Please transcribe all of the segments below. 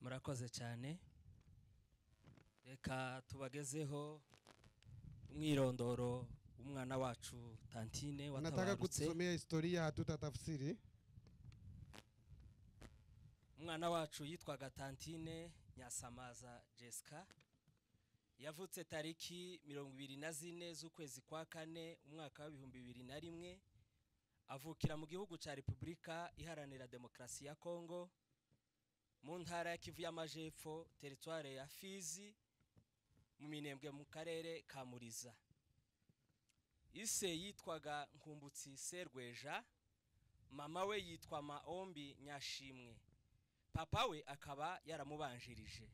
Murakoze cyane. Reka tubagezeho umwirondoro umwana wacu Tantine watabarutse. Nataka kutusomea historia hatutatafsiri. Umwana wacu yitwaga Tantine Nyasamaza Jessica. Yavutse tariki 24 z'ukwezi kwa kane umwaka wa 2001. Avukira mu gihugu ca Republika Iharanira Demokrasi ya Kongo, mu ntara ya Kivu y'Amajepfo, territoire ya Fizi, mu Minembwe mu karere ka Muriza. Ise yitwaga Nkumbutsi Serweja, mama we yitwa Maombi Nyashimwe, papa we akaba yaramubanjirije.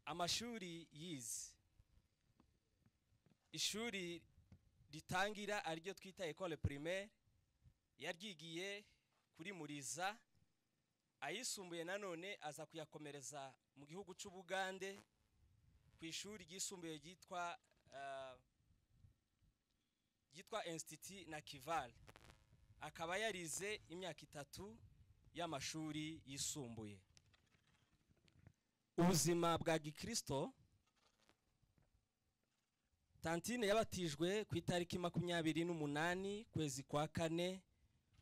Amashuri yize, ishuri ritangira ariryo twita école primaire yaryigiye kuri Muriza, ayisumbuye nanone aza kuyakomereza mu gihugu c'Ubugande ku ishuri ryisumbuye ryitwa Institut Nakival. Akaba yarize imyaka 3 y'amashuri yisumbuye. Ubuzima bwa Gikristo, Tantine yabatijwe ku itariki 28 kwezi kwa kane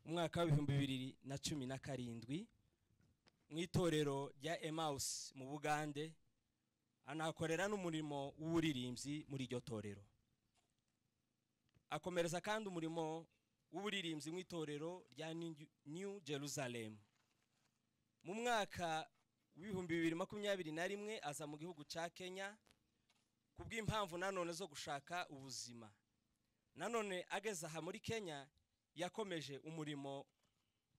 umwaka wa 2017 mu itorero rya Emmaus mu Bugande, anakorera n'umurimo w'uburirimbyi muri iryo torero. Akomereza kandi umurimo w'uburirimbyi mu itorero rya New Jerusalem. Mu mwaka wa 2021 aza mu gihugu ca Kenya kubw'impamvu nanone zo gushaka ubuzima. Nanone ageza aha muri Kenya yakomeje umurimo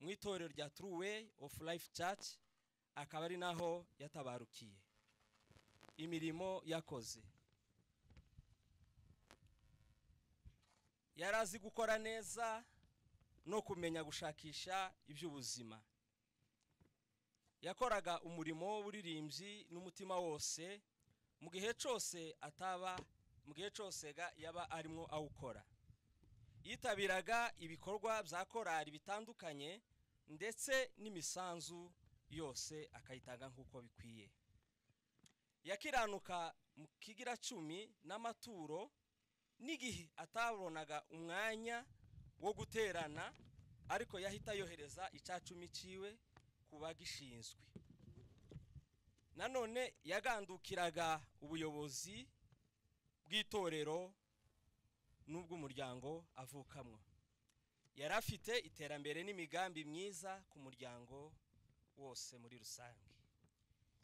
mu itorero rya True Way of Life Church, akaba ari naho yatabarukiye. Imirimo yakoze, yarazi gukora neza no kumenya gushakisha iby'ubuzima. Yakoraga umurimo w'uburirimbyi n'umutima wose, mu gihe cyose yaba arimo awukora. Yitabiraga ibikorwa bya korali bitandukanye ndetse n'imisanzu yose akayitanga nk'uko bikwiye. Yakiranuka mu kigira 10 n'amaturo, n'igihe atabonaga umwanya wo guterana, ariko yahita yohereza ica 10 ciwe kuba gishinzwe. Nanone yagandukiraga ubuyobozi bw'itorero n'ubw'umuryango avukamwo. Yarafite iterambere n'imigambi myiza ku muryango wose muri rusange.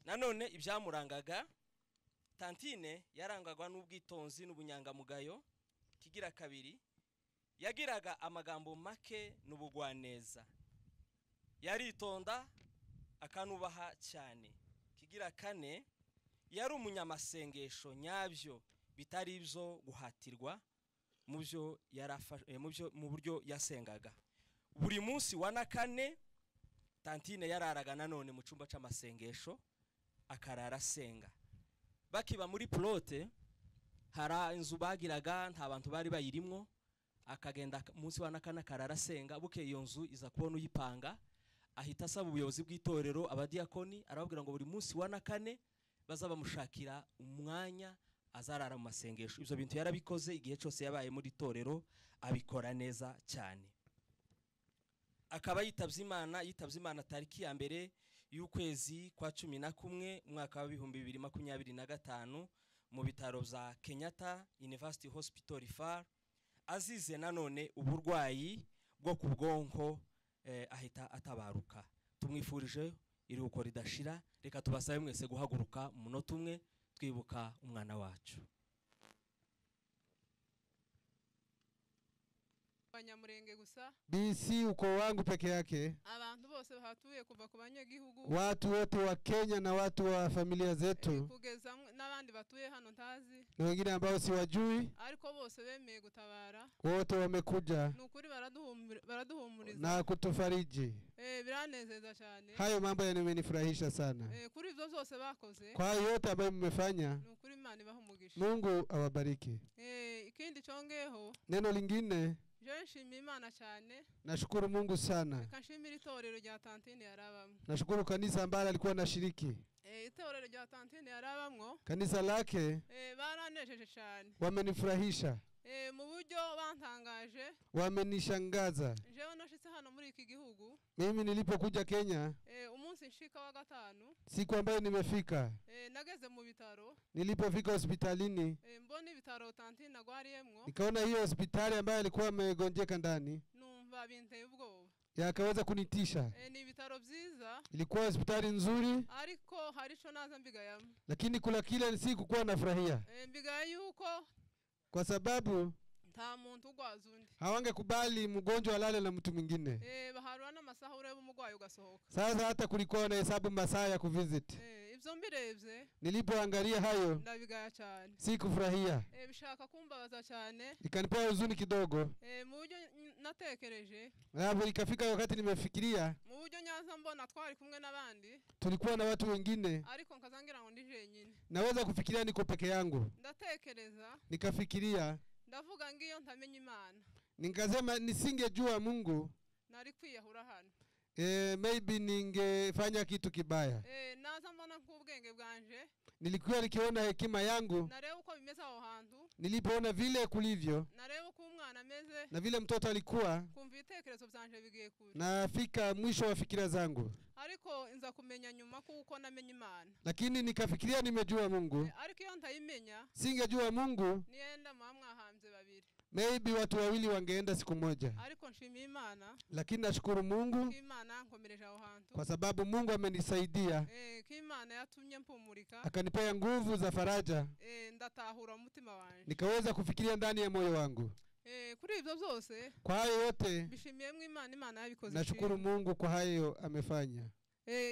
Nanone ibyamurangaga, Tantine yarangagwa n'ubwitonzi n'ubunyangamugayo. Kigira 2, yagiraga amagambo make n'ubugwaneza. Yaritonda akanubaha cyane. Kigira 4, yari umunyamasengesho nyabyo bitari ibyo guhatirwa mu buryo yasengaga. Buri munsi wa na 4 Tantine yararaga nanone mu cyumba c'amasengesho akarara senga. Bakiba muri plote, hara inzu bagiraga nta bantu bari bayirimwo, akagenda munsi wa na 4 akarara senga. Buke iyo nzu iza kubona uyipanga, ahita asaba ubuyobozi bw'itorero abadiakoni, arababwira ngo buri munsi wa na 4 bazaba mushakira umwanya azarara mu masengesho. Ibyo bintu yarabikoze igihe cyose yabaye muri torero, abikora neza cyane. Akaba yitavye Imana tariki ya mbere y'ukwezi kwa 11 umwaka wa 2025 mu bitaro za Kenyatta University Hospital Far, azize nanone uburwayi bwo ku bwonko. Ahita atabaruka. Tumwifurije iruhuko ridashira. Reka tubasabe mwese guhaguruka mu munota umwe twibuka umwana wacu. Banyamurenge gusa, BC uko wangu peke yake, abantu bose bahatuye kuva ku banyagihugu, watu wote wa Kenya na watu wa familia zetu, kugeza n'abandi batuye hano ntazi, na wengine ambao siwajui, ariko bose bemeye gutabara. wote wamekuja Nukuri baraduhumuriza na kutufariji. Biranezeza cyane. Hayo mambo yamenifurahisha sana. Kuri ibyo zose bakoze, kwa yote ambayo mmefanya, nukuri Imana ibaha umugisha. Mungu awabariki. Ikindi chongeho, neno lingine, Je nshimiye Imana cyane. Nashukuru Mungu sana. Kanshimira itorero rya Tantine yarabamwe. Nashukuru kanisa ambalo alikuwa anashiriki. Itorero rya Tantine yarabamwe. Kanisa lake baranejeje cyane. Wamenifurahisha. Mu buryo bantangaje. Wamenishangaza. Jewe nashitse hano muri iki gihugu. Mimi nilipokuja Kenya. Umunsi nshika wa gatanu. Siku ambayo nimefika. Nageze mu bitaro. Nilipofika hospitalini. Mbona ibitaro Tantine nagwariyemwo. Nikaona hiyo hospitali ambayo alikuwa amegonjeka ndani. Numva binteye ubwoba. Yakaweza kunitisha. Ni ibitaro byiza. Ilikuwa hospitali nzuri. Ariko haricho naza mbigayamo. Lakini kula kile sikuwa nafurahia. Mbigaye yuko kwa sababu nta muntu ugwaza undi. Hawangekubali mgonjwa alale na mtu mwingine. Baharwa n'amasaha ureba umugwayi ugasohoka. Sasa hata kulikuwa na hesabu masaa ya kuvisit. Ivyo mbirebye. Nilipoangalia hayo ndabigaya cyane. Sikufurahia. Bishaka kumbabaza cyane. Ikanipea huzuni kidogo. Mu buryo natekereje. Hapo ikafika wakati nimefikiria. Mu buryo nyaza mbona twari kumwe nabandi. Tulikuwa na watu wengine. Ariko nkazangira ngo ndi jenyine. Naweza kufikiria niko peke yangu. Ndatekereza. Nikafikiria. Ndavuga ngiyo ntamenye Imana. Nikasema nisingejua Mungu. Nari kwiyahura hano. Maybe ningefanya kitu kibaya. Naza mbona nk'ubwenge bwanje. Nilikuwa nikiona hekima yangu. Nareba uko bimeze aho hantu. Nilipoona vile kulivyo. Nareba uko umwana ameze. Na vile mtoto alikuwa. Kumva ibitekerezo byanje bigiye kure. Nafika mwisho wa fikira zangu. Ariko nza kumenya nyuma kuko namenye Imana. Lakini nikafikiria nimejua Mungu. Ariko iyo ntayimenya. Singejua Mungu. Nienda mwahambye babiri. Maybe watu wawili wangeenda siku moja. Ariko nshimiye Imana. Lakini nashukuru Mungu. Imana nkomereje aho hantu. Kwa sababu Mungu amenisaidia. Imana yatumye mpumurika. Akanipea nguvu za faraja. Ndatahura umutima wanje. Nikaweza kufikiria ndani ya moyo wangu. Kuri ibyo byose. Kwa hayo yote. Bishimiyemwe Imana yabikoze. Nashukuru Mungu kwa hayo amefanya.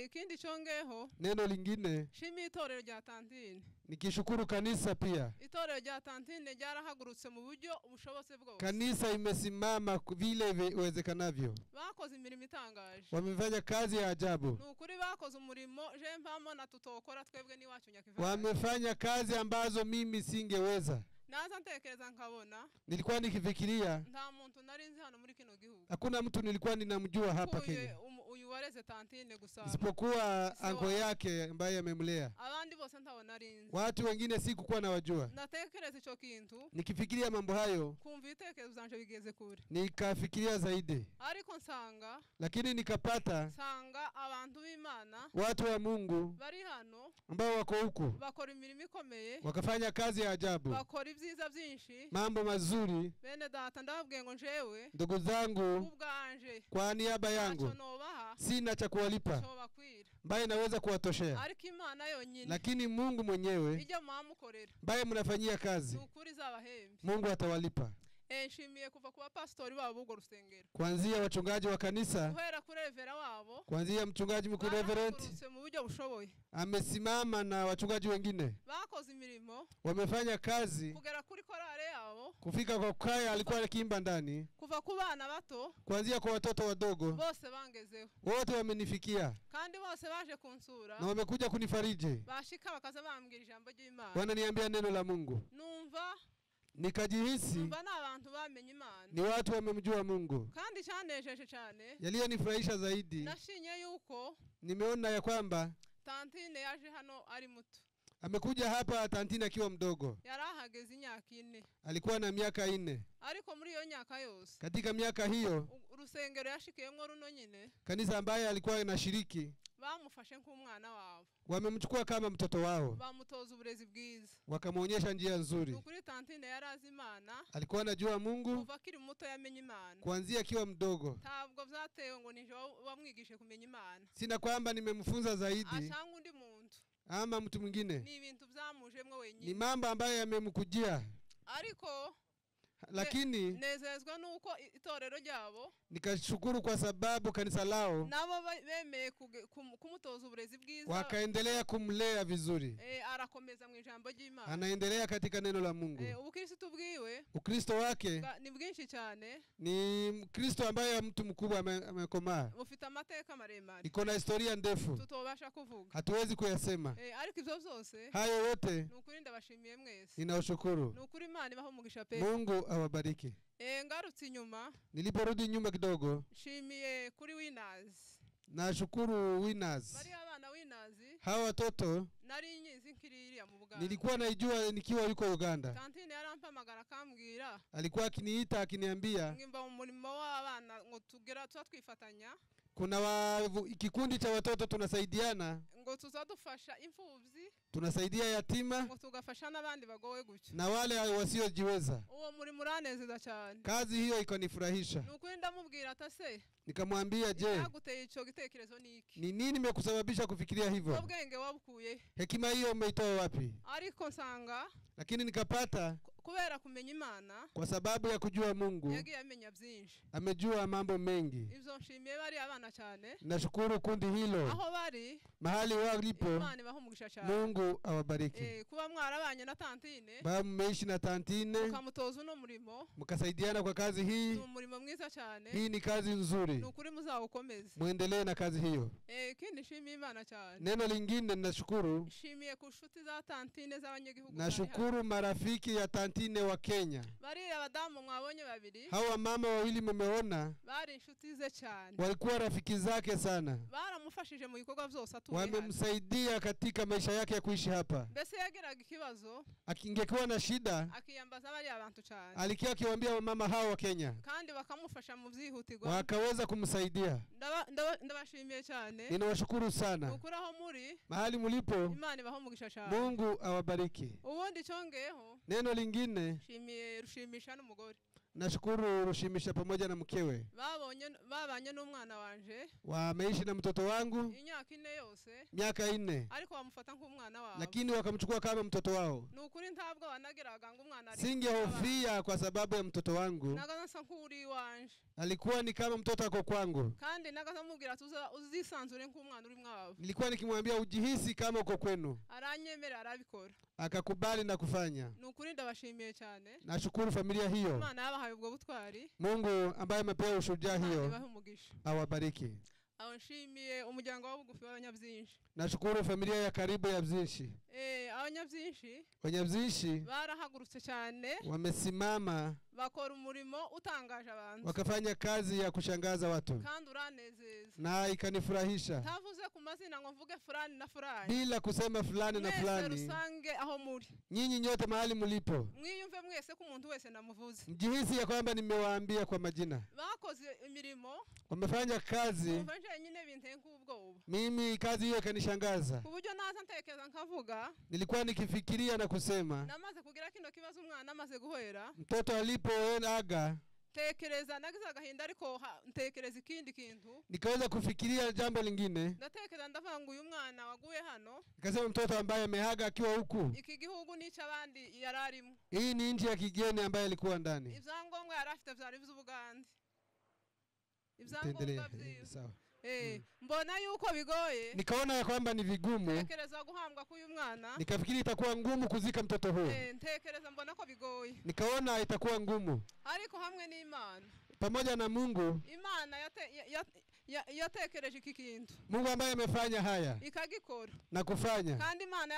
Ikindi chongeho. Neno lingine. Shimi itorero rya Tantine. Nikishukuru kanisa pia. Itorero rya Tantine ryarahagurutse mu buryo ubushobotse bwose. Kanisa imesimama vile iwezekanavyo. Bakoze imirimo itangaje. Wamefanya kazi ya ajabu. Nukuri bakoze umurimo je mpamo na tutokora twebwe ni wacu nyakivana. Wamefanya kazi ambazo mimi singeweza. Naza ntekereza nkabona. Nilikuwa nikifikiria. Nta muntu narinzi hano muri kino gihugu. Hakuna mtu nilikuwa ninamjua hapa Kenya. Uyu wareze Tantine gusa. Isipokuwa ango yake ambaye amemlea. Abandi bose ntabona narinzi. Watu wengine sikukuwa nawajua. Natekereza ico kintu. Nikifikiria mambo hayo. Kumva ibitekerezo byanje bigeze kure. Nikafikiria zaidi. Ariko nsanga. Lakini nikapata. Sanga abantu b'Imana. Watu wa Mungu. Bari hano. Ambao wako huku. Bakora imirimo ikomeye. Wakafanya kazi ya ajabu. Bakora ibyiza byinshi. Mambo mazuri. Bene data ndababwiye ngo njewe. Ndugu zangu. Ubwanje. Kwa niaba yangu. Sina cha kuwalipa. Mbaye naweza kuwatoshea. Ariko Imana yonyine. Lakini Mungu mwenyewe. Ijya mwamukorera. Mbaye mnafanyia kazi. Ukuri zabahembe. Mungu atawalipa. Nshimiye kuva kuba pastori wabo ugo rusengero. Kuanzia wachungaji wa kanisa. Uhera kuri revera wabo. Kuanzia mchungaji mkuu reverend. Mu buryo bushoboye. Amesimama na wachungaji wengine. Bakoze imirimo. Wamefanya kazi. Kugera kuri korale yabo. Kufika kwa kwaya alikuwa akiimba ndani. Kuva ku bana bato. Kuanzia kwa watoto wadogo. Bose bangezeho. Wote wamenifikia. Kandi bose baje kunsura. Na wamekuja kunifariji. Bashika bakaza bambwira ijambo ry'Imana. Wananiambia neno la Mungu. Numva nikajihisi n'abantu bamenye Imana, ni watu wamemjua Mungu. kandi cyanejeje cyane, Yaliyonifurahisha zaidi, nashinye yuko nimeona ya kwamba Tantine yaje hano ari muto. Amekuja hapa Tantine akiwa mdogo. Yarahageze imyaka 4. Alikuwa na miaka 4. Ariko muri iyo myaka yose, katika miaka hiyo, urusengero yashikiyemo runo nyine, kanisa ambaye alikuwa anashiriki, bamufashe nk'umwana wabo. Wamemchukua kama mtoto wao. Bamutoza uburezi bwiza. Wakamuonyesha njia nzuri. Ukuri Tantine yarazi Imana. Alikuwa anajua Mungu. Kuva kiri muto yamenye Imana. Kuanzia akiwa mdogo. Ntabwo vyatewe ngo nije wamwigishe kumenya Imana. Sina kwamba nimemfunza zaidi. Ashanga undi muntu. Ama mtu mwingine. Ni ibintu byamujemwe wenyine. Ni mambo ambayo yamemkujia. Ariko lakini nezezwa nuko itorero ryabo, nikashukuru kwa sababu kanisa lao nabo bemeye kumutoza uburezi bwiza, wakaendelea kumlea vizuri. Arakomeza mu ijambo ry'Imana, anaendelea katika neno la Mungu. Ubukristo bwiwe, Ukristo wake ni bwinshi cyane, ni Kristo ambaye mtu mkubwa amekomaa, ufite amateka maremare, iko na historia ndefu tutobasha kuvuga, hatuwezi kuyasema. Ariko ivyo byose hayo yote nukuri ndabashimiye mwese, ninashukuru nukuri Imana ibaho umugisha pe. Mungu awabariki. Ngarutse inyuma. Niliporudi nyuma kidogo. Shimiye kuri Winners. Nashukuru Winners. Bari abana Winners. Hawa watoto nari nyizi nkiriria mu Buganda. Nilikuwa naijua nikiwa yuko Uganda. Tantine yarampamagara kambwira. Alikuwa akiniita akiniambia ngimba umurimo w'abana ngo tugera twifatanya. Kuna kikundi cha watoto tunasaidiana. Ngo tuzadufasha imfuvyi. Tunasaidia yatima. Ngo tugafasha nabandi bagowe gutyo. Na wale wasiojiweza. Uwo muri muranezeza cyane. Kazi hiyo ikonifurahisha. Nuko ndamubwira atase. Nikamwambia je, naguteye ico gitekerezo niki? Ni nini imekusababisha kufikiria hivyo? Ubwenge wabukuye. Hekima hiyo umeitoa wapi? Ariko nsanga. Lakini nikapata kubera kumenya Imana. Kwa sababu ya kujua Mungu. Yagiye amenya byinshi. Amejua mambo mengi. Ivyo nshimiye bari abana cyane. Nashukuru kundi hilo. Aho bari. Mahali walipo. Imana ibahumugisha cyane. Mungu awabariki. Kuba mwarabanye na Tantine. Ba mmeishi na Tantine. Mukamutoza uno murimo. Mukasaidiana kwa kazi hii. Ni umurimo mwiza cyane. Hii ni kazi nzuri. Nukuri muzawukomeze. Muendelee na kazi hiyo. Kindi nshimiye Imana cyane. Neno lingine ninashukuru. Nshimiye ku nshuti za Tantine z'abanyagihugu. Nashukuru marafiki ya Tantine wa Kenya. Bari abadamu mwabonye babiri. Hawa mama wawili mumeona. Bari inshuti ze cyane. Walikuwa rafiki zake sana. Baramufashije mu bikorwa byose atuye. Wamemsaidia katika maisha yake ya kuishi hapa. Mbese yagiraga ikibazo. Akingekuwa na shida. Akiyambaza bari abantu cyane. Alikia akiwaambia mama hao wa Kenya. Kandi bakamufasha mu byihutirwa. Wakaweza kumsaidia. Ndabashimiye cyane. Ninawashukuru sana. Ukuraho muri. Mahali mulipo. Imana ibahumugisha cyane. Mungu awabariki. Ubundi cyongeyeho. Neno lingine. Shimiye Rushimisha n'umugore. Nashukuru Rushimisha pamoja na mkewe. Babanye n'umwana wanje. Wameishi na mtoto wangu. Imyaka 4 yose. Miaka 4. Ariko bamufata nk'umwana wao. Lakini wakamchukua kama mtoto wao. Nukuri ntabwo wanagiraga ngo umwana ari. Singehofia kwa sababu ya mtoto wangu. Nagaza nkuri wanje. Alikuwa ni kama mtoto ako kwangu. Kandi nagaza mubwira uzisanzure nk'umwana uri mwabo. Nilikuwa nikimwambia ujihisi kama uko kwenu. Aranyemera arabikora. Akakubali na kufanya. Nukuri ndabashimiye cyane. Nashukuru familia hiyo. Imana yabahaye ubwo butwari. Mungu ambaye amepewa ushujaa hiyo. Awabariki. Nshimiye umuryango w'ubugufi w'abanyabyinshi. Nashukuru familia ya karibu ya Byinshi. Abanyabyinshi barahagurutse cyane. Wamesimama. Bakora umurimo utangaje abantu. Wakafanya kazi ya kushangaza watu. Kandi uranezeza. Na ikanifurahisha. Tavuze ku mazina ngo mvuge fulani na fulani. Bila kusema fulani na fulani. Mwese rusange aho muri. Nyinyi nyote mahali mulipo. Mwiyumve mwese ku muntu wese namuvuze. Mjihisi ya kwamba nimewaambia kwa majina. Bakoze imirimo. Wamefanya kazi. Mimi kazi hiyo kanishangaza. Kuburyo naza ntekereza nkavuga. Nilikuwa nikifikiria na kusema. Namaze kugira kino kibazo umwana amaze guhera. Mtoto alipoaga. Tekereza nagize agahinda ariko ntekereza ikindi kintu. Nikaweza kufikiria jambo lingine. Ndatekereza ndavuga ngo uyu mwana waguye hano. Nikasema mtoto ambaye amehaga akiwa huku. Iki gihugu ni cy'abandi yararimo. Hii ni nchi ya kigeni ambaye alikuwa ndani. Ibyangombwa yarafite byari by'Ubugande. Ibyangombwa sawa. Mbona yuko bigoye. Nikaona ya kwamba ni vigumu. Ntekereza guhambwa kuyu mwana. Nikafikiri itakuwa ngumu kuzika mtoto huyo. Ntekereza mbona ko bigoye. Nikaona itakuwa ngumu. Ariko hamwe n'Imana. Pamoja na Mungu. Imana yatekereje iki kintu. Mungu ambaye amefanya haya. Ikagikora. Na kufanya. Kandi Imana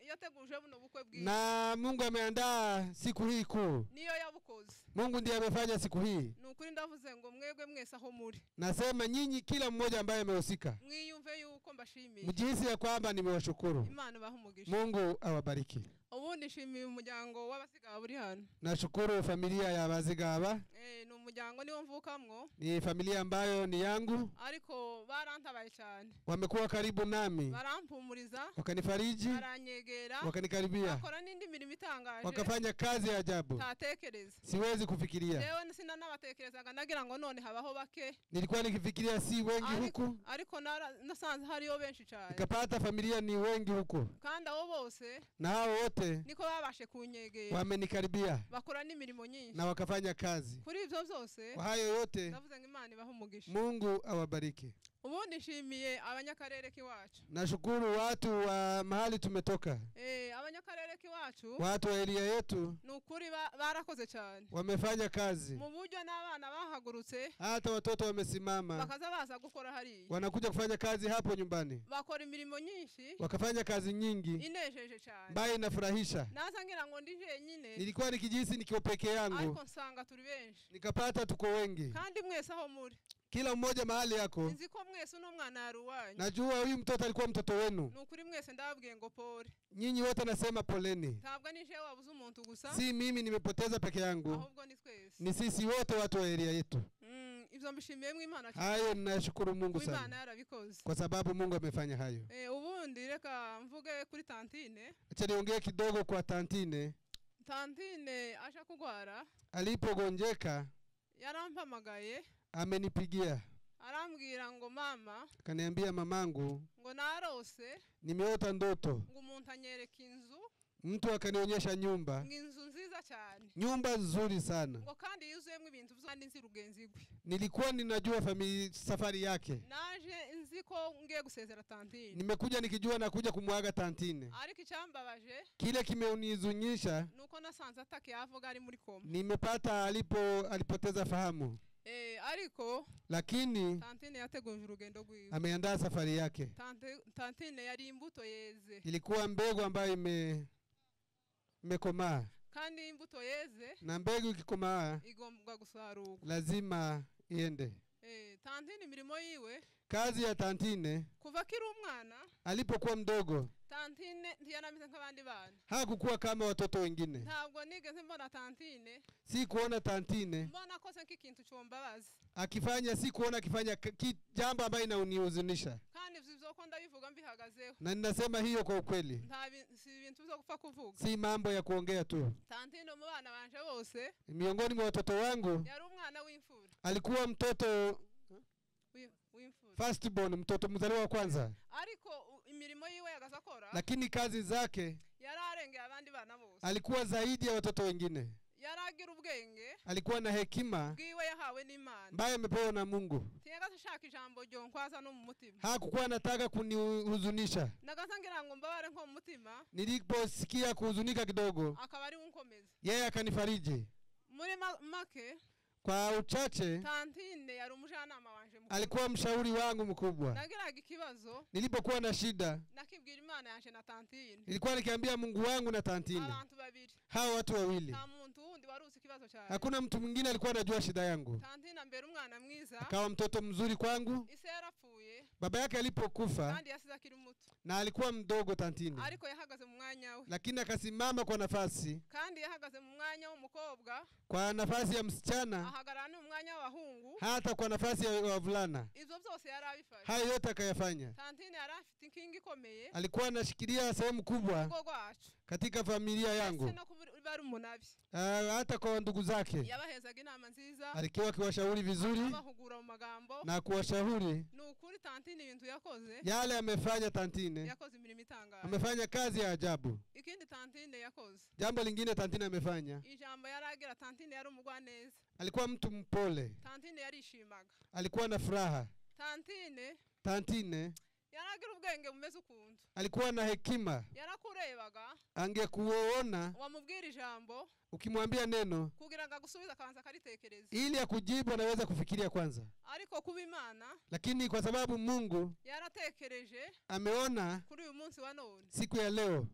yateguje buno bukwe bwiza. Na Mungu ameandaa siku hii kuu. Niyo yabukoze. Mungu ndiye amefanya siku hii. Nukuri ndavuze ngo mwegwe mwese aho muri. Nasema nyinyi kila mmoja ambaye amehusika. Mwiyumve yuko mbashimiye. Mjihisi ya kwamba nimewashukuru. Imana bahumugisha. Mungu awabariki. Ubundi nshimiye umuryango w'abazigaba buri hano. Nashukuru familia ya Bazigaba. Ni umuryango niwo mvukamwo. Ni familia ambayo ni yangu. Ariko barantabaye cyane. Wamekuwa karibu nami. Barampumuriza. Wakanifariji. Baranyegera. Wakanikaribia. Bakora n'indi mirimo itangaje. Wakafanya kazi ya ajabu. Tatekereza. Siwezi kufikiria. Leo sina nabatekerezaga nagira ngo none habaho bake. Nilikuwa nikifikiria si wengi huku. Ariko nasanze hariyo benshi cyane. Nikapata familia ni wengi huku. Kandi abo bose. Na hao wote. Niko babashe kunyegera. Wamenikaribia. Bakora n'imirimo nyinshi. Na wakafanya kazi. Kuri ivyo byose. Kwa hayo yote. Ndavuze ngo Imana ibahe umugisha. Mungu awabariki. Ubundi nshimiye abanyakarere kiwacu. Nashukuru watu wa mahali tumetoka. Abanyakarere kiwacu. Watu wa area yetu. Nukuri barakoze cyane. Wamefanya kazi. Mu buryo n'abana bahagurutse. Hata watoto wamesimama. Bakaza baza gukora hari. Wanakuja kufanya kazi hapo nyumbani. Bakora imirimo nyinshi. Wakafanya kazi nyingi. Inejeje cyane. Mbaye inafurahisha. Naza ngira ngo ndije nyine. Nilikuwa nikijisi nikiwa peke yangu. Ariko nsanga turi benshi. Nikapata tuko wengi. Kandi mwese aho muri. Kila mmoja mahali yako. Nziko mwese n'umwana yaruwanyu. Najua huyu mtoto alikuwa mtoto wenu. Nukuri mwese ndababwiye ngo pole. Nyinyi wote nasema poleni. Ntabwo nije wabuze umuntu gusa. Si mimi nimepoteza peke yangu. Ahubwo ni twese. Ni sisi wote watu wa area yetu. Ibyo mbishimiye Imana cyane. Hayo ninashukuru Mungu sana. Imana yarabikoze. Kwa sababu Mungu amefanya hayo. Ubundi reka mvuge kuri Tantine. Acha niongee kidogo kwa Tantine. Tantine acha kugwara. Alipogonjeka yarampamagaye. Amenipigia. Arambwira ngo mama. Kaniambia mamangu. Ngo narose. Nimeota ndoto. Ngo umuntu anyereka inzu. Mtu akanionyesha nyumba. Inzu nziza cyane. Nyumba nzuri sana. Ngo kandi yuzuyemo ibintu by'andi nzi rugenzi gwe. Nilikuwa ninajua safari yake. Naje nziko ngiye gusezera Tantine. Nimekuja nikijua nakuja kumwaga Tantine. Ariko icyambabaje. Kile kimeunizunyisha. Nuko nasanze atakiyavuga ari muri koma. Nimepata alipoteza fahamu. Ariko lakini Tantine yateguye urugendo rwiwe. Ameandaa safari yake. Tantine yari imbuto yeze. Ilikuwa mbegu ambayo imekomaa. Kandi imbuto yeze. Na mbegu ikikomaa igomba gusarurwa. Lazima iende. Tantine imirimo yiwe. Kazi ya Tantine. Kuva kiri umwana. Alipokuwa mdogo. Tantine ntiyanamize nk'abandi bana. Hakukuwa kama watoto wengine. Ntabwo nigeze mbona Tantine. Si kuona Tantine. Mbona kosa nk'ikintu cyombabaza. Akifanya si kuona akifanya jambo ambalo inaunihuzunisha. Kandi ivyo ko ndabivuga mbihagazeho. Na ninasema hiyo kwa ukweli. Si ibintu byo gupfa kuvuga. Si mambo ya kuongea tu. Tantine mu bana banje bose. Miongoni mwa watoto wangu. Yari umwana w'imfura. Alikuwa mtoto first born, mtoto mzaliwa wa kwanza. Ariko imirimo yiwe yagasakora. Lakini kazi zake yararenge abandi bana bose. Alikuwa zaidi ya watoto wengine. Yaragira ubwenge. Alikuwa na hekima bwiwe yahawe n'Imana. Ambaye amepewa na Mungu. Tiyaga shaka ijambo ryo nkwaza no mu mutima. Hakukuwa anataka kunihuzunisha. Nagasangira ngo mbabare nko mu mutima. Niliposikia kuhuzunika kidogo. Akaba ari unkomeza. Yeye akanifariji. Muri make kwa uchache Tantine yari umujanama wanje mkubwa. Alikuwa mshauri wangu mkubwa. Nagiraga ikibazo. Nilipokuwa na shida. Nakibwira Imana yanje na Tantine. Nilikuwa nikiambia Mungu wangu na Tantine. Abantu babiri. Hao watu wawili. Nta muntu wundi waruzi ikibazo cyane. Hakuna mtu mwingine alikuwa anajua shida yangu. Tantine mbere umwana mwiza. Akawa mtoto mzuri kwangu. Ise yarapfuye. Baba yake alipokufa. Kandi yasiza kiri muto. Na alikuwa mdogo Tantine. Ariko yahagaze mu mwanya we. Lakini akasimama kwa nafasi. Kandi yahagaze mu mwanya w'umukobwa. Kwa nafasi ya msichana. Ahagarana mu mwanya w'abahungu. Hata kwa nafasi ya wavulana. Ivyo byose yarabifanya. Hayo yote akayafanya. Tantine yarafite inkingi ikomeye. Alikuwa anashikilia sehemu kubwa katika familia yangu. Hata kwa ndugu zake. Yabahezaga inama nziza. Alikuwa akiwashauri vizuri. Abahugura mu magambo. Na kuwashauri. Nukuri Tantine ibintu yakoze. Yale amefanya Tantine. Yakoze imirimo itangaje. Amefanya kazi ya ajabu. Ikindi Tantine yakoze. Jambo lingine Tantine amefanya. Ijambo yaragira Tantine yari umugwaneza. Alikuwa mtu mpole. Tantine yarishimaga. Alikuwa na furaha. Tantine yaragira ubwenge bumeze ukuntu. Alikuwa na hekima. Yarakurebaga. Angekuona. Wamubwira ijambo. Ukimwambia neno. Kugira ngo agusubiza kanza karitekereza. Ili akujibu anaweza kufikiria kwanza. Ariko kuba Imana. Lakini kwa sababu Mungu. Yaratekereje. Ameona. Kuri uyu munsi wa none. Siku ya leo.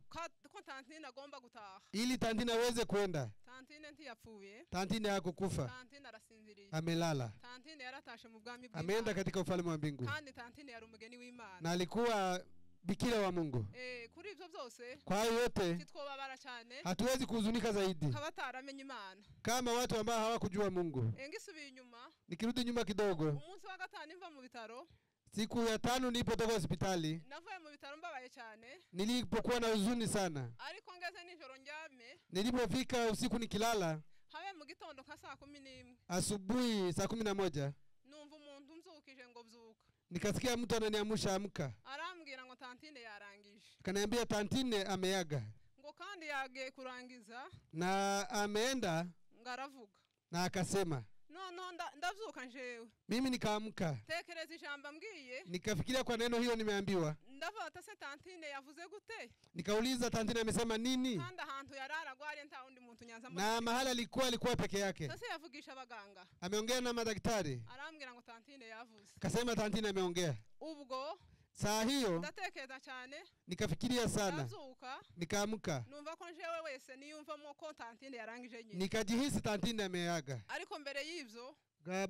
Ko Tantine agomba gutaha. Ili Tantine aweze kwenda. Tantine ntiyapfuye. Tantine hakukufa. Tantine arasinziriye. Amelala. Tantine yaratashe mu bwami bw'Imana. Ameenda katika ufalme wa mbingu. Kandi Tantine yari umugeni w'Imana. Na alikuwa bikira wa Mungu. Kuri ivyo byose. Kwa hiyo yote. Titwobabara cyane. Hatuwezi kuhuzunika zaidi. Kabataramenye Imana. Kama watu ambao hawakujua Mungu. Ngisubiye inyuma. Nikirudi nyuma kidogo. Umunsi wa gatanu mva mu bitaro. Siku ya 5 nilipotoka hospitali. Navuye mu bitaro mbabaye cyane. Nilipokuwa na huzuni sana. Ariko ngeze nijoro njyame. Nilipofika usiku nikilala. Habe mu gitondo nka saa 11. Asubuhi saa 11. Numva umuntu mzukije ngo bzuka. Nikasikia mtu ananiamsha amka. Arambwira ngo Tantine yarangije. Akaniambia Tantine ameaga. Ngo kandi yage kurangiza. Na ameenda. Ngaravuga. Na akasema. No ndavyuka njewe. Mimi nikaamka. Tekereza ijambo ambwiye. Nikafikiria kwa neno hiyo nimeambiwa. Ndavuga se tantine yavuze gute? Nikauliza tantine amesema nini? Kanda hantu yarara gwari nta undi muntu nyanza. Na mahala alikuwa peke yake. Sasa yavugisha abaganga. Ameongea na madaktari. Arambwira ngo tantine yavuze. Kasema tantine ameongea. Ubwo saa hiyo ndatekereza cyane. Nikafikiria sana. Ndazuka. Nikaamka. Numva ko njewe wese niyumvamo ko tantine yarangije nyine. Nikajihisi tantine ameaga. Ariko mbere y'ivyo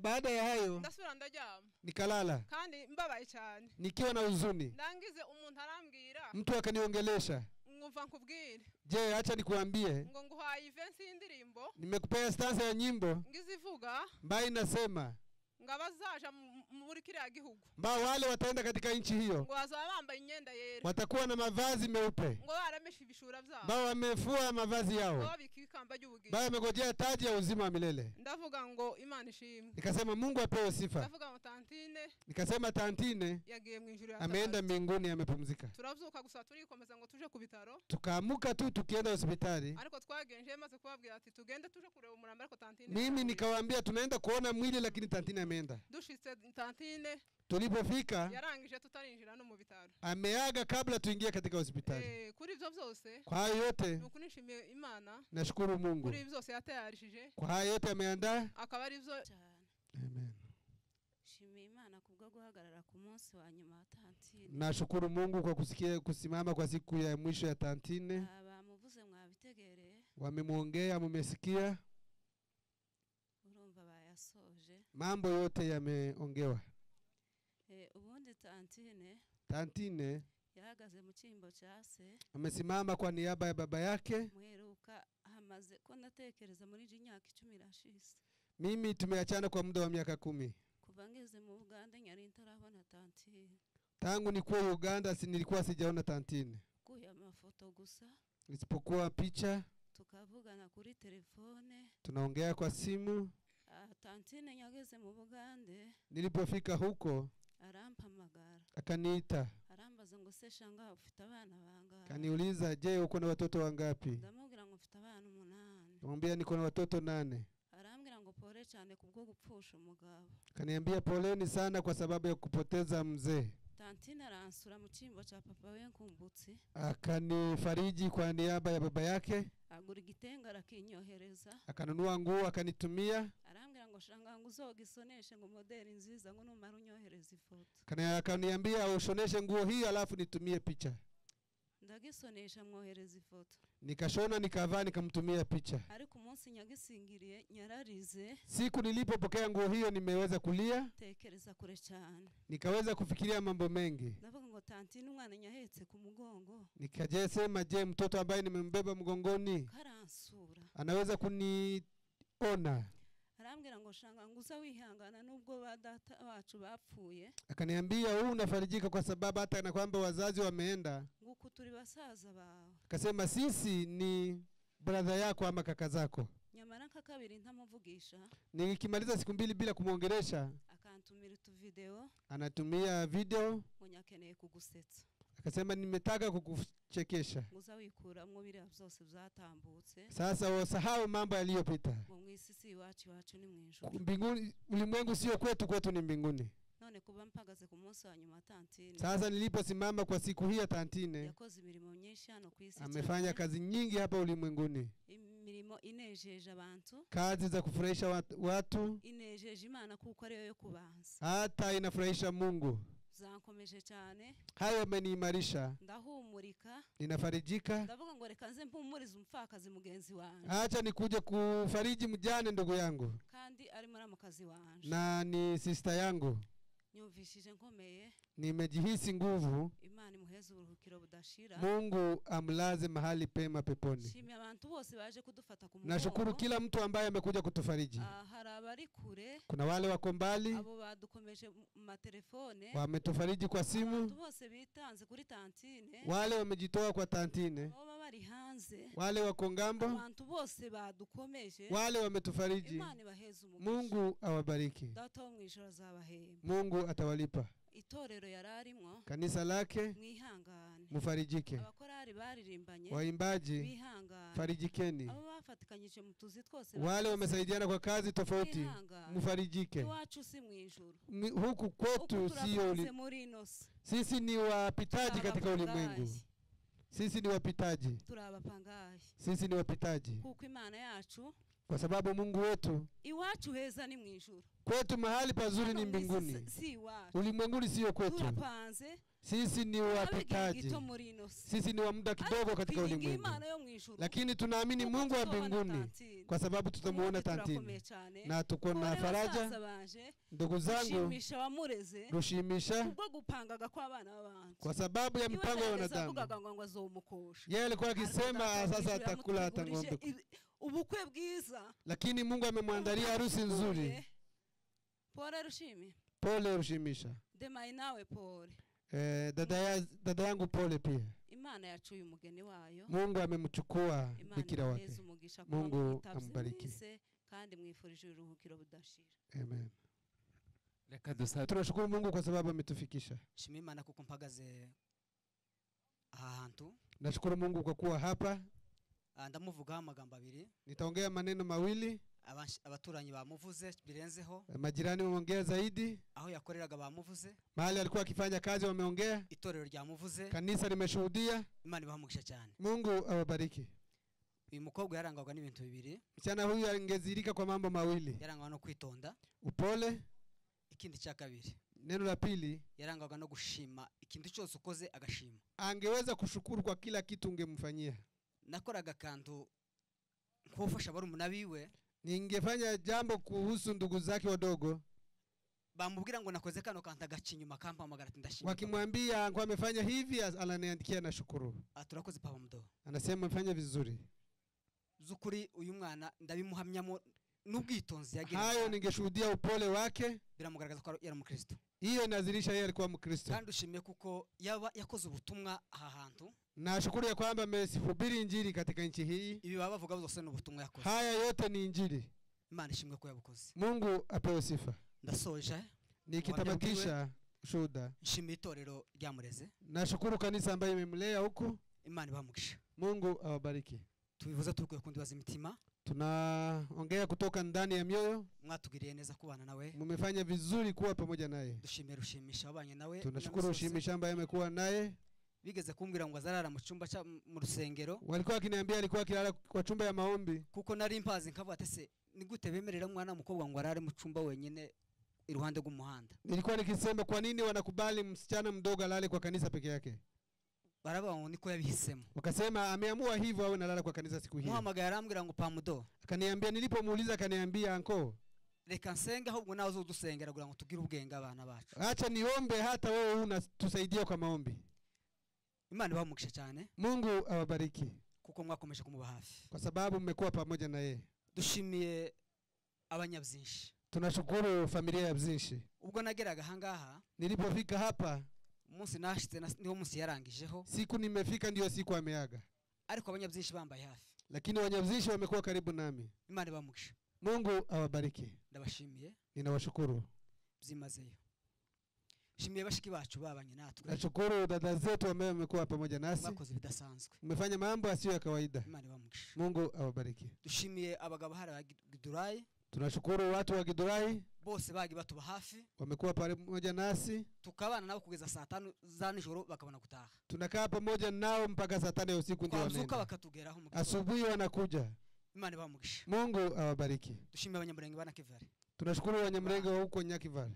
baada ya hayo ndasubira ndaryama. Nikalala. Kandi mbabaye cyane. Nikiwa na huzuni. Ndangize umuntu arambwira. Mtu akaniongelesha. Ngumva nkubwire. Je, acha nikuambie. Ngo nguhaye events y'indirimbo. Nimekupea stanza ya nyimbo. Ngizivuga. Mbaye nasema. Ngabazaja muri kiriya gihugu. Mbao wale wataenda katika nchi hiyo. Ngo bazaba bambaye imyenda yera. Watakuwa na mavazi meupe. Ngo baramesha ibishura byabo. Mbao wamefua mavazi yao. Ngo bikikamba y'ubugingo. Mbao wamegojea taji ya uzima wa milele. Ndavuga ngo Imana ishimwe. Nikasema Mungu apewe sifa. Ndavuga ngo tantine. Nikasema tantine yagiye mu ijuru ameenda mbinguni amepumzika. Turavuka gusa turikomeza ngo tuje ku bitaro. Tukaamuka tu tukienda hospitali. Ariko twagenje maze kubabwira ati tugende tuje kureba umuramba ariko tantine. Mimi nikawaambia tunaenda kuona mwili lakini tantine ameenda. Dushitse tantine. Tulipofika yarangije tutarinjira no mu bitaro. Ameaga kabla tuingie katika hospitali. Kuri ibyo byose. Kwa hayo yote nukunishimiye Imana. Nashukuru Mungu. Kuri ibyo byose yatayarishije. Kwa hayo yote ameandaa. Akaba ari byo. Amen. Shimiye Imana kubwo guhagarara ku munsi wa nyuma wa tantine. Nashukuru Mungu kwa kusimama kwa siku ya mwisho ya tantine. Abamuvuze mwabitegereye. Wamemuongea mumesikia. Urumva bayasoje. Mambo yote yameongewa. Ubundi tantine yahagaze mu cyimbo cyase. Amesimama kwa niaba ya baba yake. Mweruka hamaze ko ndatekereza muri imyaka 10 irashize. Mimi tumeachana kwa muda wa miaka 10. Kuva ngeze mu Uganda nyari ntarabona tantine. Tangu nikuwa Uganda nilikuwa sijaona tantine. Kuya mafoto gusa. Isipokuwa picha. Tukavugana kuri telefone. Tunaongea kwa simu. Tantine nyageze mu Bugande. Nilipofika huko arampamagara. Akaniita. Arambaza ngo se shanga ufite abana bangahe? Kaniuliza je uko na watoto wangapi? Ndamubwira ngo mfite abana 8. Namwambia niko na watoto 8. Arambwira ngo pole cyane kubwo gupfusha umugabo. Kaniambia poleni sana kwa sababu ya kupoteza mzee. Tantine aransura mu cyimbo cha papa we Nkumbutsi. Akanifariji kwa niaba ya baba yake. Agura igitenga arakinyohereza. Akanunua nguo akanitumia. Arambwira ngo shanga ngo uzogisoneshe ngo modeli nziza ngo numara unyohereza ifoto. Akaniambia ushoneshe nguo hii alafu nitumie picha. Ndagisonesha mwohereza ifoto. Nikashona nikavaa nikamtumia picha. Ariko umunsi nyagisingiriye nyararize. Siku nilipopokea nguo hiyo nimeweza kulia. Tekereza kure cyane. Nikaweza kufikiria mambo mengi. Ndavuga ngo tantine umwana nyahetse ku mugongo. Nikajisema je mtoto ambaye nimembeba mgongoni karansura anaweza kuniona. Arambwira ngo shanga nguza wihangana nubwo badata wacu bapfuye. Akaniambia huu unafarijika kwa sababu hata na kwamba wazazi wameenda. Nguko turi basaza bawe. Akasema sisi ni brother yako ama kaka zako. Nyamara kakabiri ntamuvugisha. Nikimaliza siku 2 bila kumuongelesha. Akantumira tu video. Anatumia video. Munyakeneye kugusetsa. Akasema nimetaka kukuchekesha. Nguza wikura mwo bira byose byatambutse. Sasa usahau mambo yaliyopita. Mwisi wacu ni mwijuru. Mbinguni ulimwengu sio kwetu, kwetu ni mbinguni. None kuba mpagaze ku munsi wa nyuma tantine. Sasa niliposimama kwa siku hii ya tantine. Yakoze imirimo myinshi hano ku isi. Amefanya kazi nyingi hapa ulimwenguni. Imirimo inejeje abantu. Kazi za kufurahisha watu. Inejeje Imana kuko ari yo kubanza. Hata inafurahisha Mungu. Zankomeje cyane. Hayo yameniimarisha. Ndahumurika. Ninafarijika. Ndavuga ngo reka nze mpumurize umfakazi mugenzi wanjye. Acha nikuje kufariji mjane ndugu yangu. Kandi ari muri mukazi wanje. Na ni sister yangu. Nyumvishije nkomeye. Nimejihisi nguvu. Imana imuheze uruhukiro budashira. Mungu amlaze mahali pema peponi. Shimye abantu bose baje kudufata ku mugongo. Nashukuru kila mtu ambaye amekuja kutufariji. Harabari kure. Kuna wale wako mbali. Abo badukomeje mu telefone. Wametufariji kwa simu. Abantu bose bitanze kuri tantine. Wale wamejitoa kwa tantine. Abo bari hanze. Wale wako ngambo. Abantu bose badukomeje. Wale wametufariji. Imana ibaheze umugisha. Mungu awabariki. Data wo mwijoro azabahemba. Mungu atawalipa. itorero yararimwo kanisa lake mwihangane mufarijike abakorari baririmbanye waimbaji mwihangane farijikeni abo bafatikanyije mu tuzi twose wale wamesaidiana kwa kazi tofauti mufarijike iwacu si mwijuru huku kwetu sio sisi ni wapitaji katika ulimwengu sisi ni wapitaji sisi ni wapitaji kuko imana yacu kwa sababu Mungu wetu iwacu heza ni mwijuru kwetu mahali pazuri ni mbinguni ulimwenguni sio kwetu sisi ni wapitaji sisi ni wa muda kidogo katika ulimwengu lakini tunaamini Mungu wa mbinguni kwa sababu tutamuona tantini na tuko na faraja ndugu zangu rushimisha kwa sababu ya mpango wa wanadamu yeye alikuwa akisema sasa atakula hata ng'ombe ubukwe bwiza lakini Mungu amemwandalia harusi nzuri pole rushimisha Demai nawe pole dada yangu pole pia Imana yacuye umugeni wayo Mungu amemchukua bikira wake Mungu ambariki kandi mwifurije uruhukiro budashira amen reka dusaba tunashukuru Mungu kwa sababu ametufikisha shima Imana kuko mpagaze ahantu nashukuru Mungu kwa kuwa hapa ndamuvuga amagambo abiri nitaongea maneno mawili abaturanyi bamuvuze birenzeho majirani wameongea zaidi aho yakoreraga bamuvuze mahali alikuwa akifanya kazi wameongea itorero ryamuvuze kanisa limeshuhudia Imana ibahamugisha cyane Mungu awabariki uyu mukobwa yarangwaga n'ibintu bibiri mchana huyu angezirika kwa mambo mawili yarangwa no kwitonda upole ikindi cya kabiri neno la pili yarangwaga no gushima ikintu cyose ukoze agashima angeweza kushukuru kwa kila kitu ungemfanyia nakoraga kantu kufasha barumuna biwe ningefanya jambo kuhusu ndugu zake wadogo bamubwira ngo nakoze kano kanta gacinyuma kampa magara tindashima wakimwambia ngo amefanya hivi ananiandikia na shukuru turakoze papa mdo anasema amefanya vizuri zukuri uyu mwana ndabimuhamyamo n'ubwitonzi yagira hayo ningeshuhudia upole wake biramugaragaza ko yari umukristo hiyo inazilisha yeye alikuwa mkristo kandi ushimiye kuko yaba yakoze ubutumwa aha hantu na shukuru ya kwamba amesihubiri injili katika nchi hii ibi baba bavuga byose n'ubutumwa yakoze haya yote ni injili Imana ishimwe ko yabukoze Mungu apewe sifa ndasoje nikitamatisha shuhuda nshimiye itorero ryamureze nashukuru kanisa ambaye imemlea huko Imana ibahamugisha Mungu awabariki tubivuze tukuye kundibaza imitima tunaongea kutoka ndani ya mioyo mwatugiriye neza kubana nawe mmefanya vizuri kuwa pamoja naye dushimira rushimisha abanye nawe tunashukuru rushimisha ambaye amekuwa naye bigeze kumbwira ngo azarara mu cyumba cha mu rusengero walikuwa akiniambia alikuwa akilala kwa chumba ya maombi kuko nari mpazi nkavuga atese ni gute bemerera mwana mukobwa ngo arare mu cyumba wenyine iruhande rw'umuhanda nilikuwa nikisema kwa nini wanakubali msichana mdogo alale kwa kanisa peke yake baraba niko yabihisemo wakasema ameamua hivyo awe nalala kwa kanisa siku hiyo muhamagara arambwira ngo pamudo akaniambia nilipomuuliza akaniambia anko reka nsenga ahubwo nawe uzudusengera kugira ngo tugire ubwenge abana bacu acha niombe hata wewe unatusaidia kwa maombi Imana ibahamugisha cyane Mungu awabariki kuko mwakomeje kumuba hafi kwa sababu mmekuwa pamoja na yeye dushimiye abanyabyinshi tunashukuru familia ya Byinshi ubwo nageraga hangaha nilipofika hapa umunsi nashitse niho umunsi yarangijeho siku nimefika ndio siku ameaga ariko abanyabyinshi bambaye hafi lakini wanyabyinshi wamekuwa karibu nami Imana ibahamugisha Mungu awabariki ndabashimiye ninawashukuru byimazeyo shimiye bashiki bacu babanye natwe nashukuru dada zetu ambao wamekuwa pamoja nasi mwakoze bidasanzwe mmefanya mambo asiyo ya kawaida Imana ibahamugisha Mungu awabariki dushimiye abagabo hari Gidurai tunashukuru watu wa Gidurai bose bagi batuba hafi wamekuwa pamoja nasi tukabana nabo kugeza saa 5 za nijoro bakabona gutaha tunakaa pamoja nao mpaka saa 5 ya usiku ndio wanaenda bakatugeraho asubuhi wanakuja Imana ibahamugisha Mungu awabariki dushimiye abanyamurenge bana Kivale tunashukuru abanyamurenge wa huko Nyakivale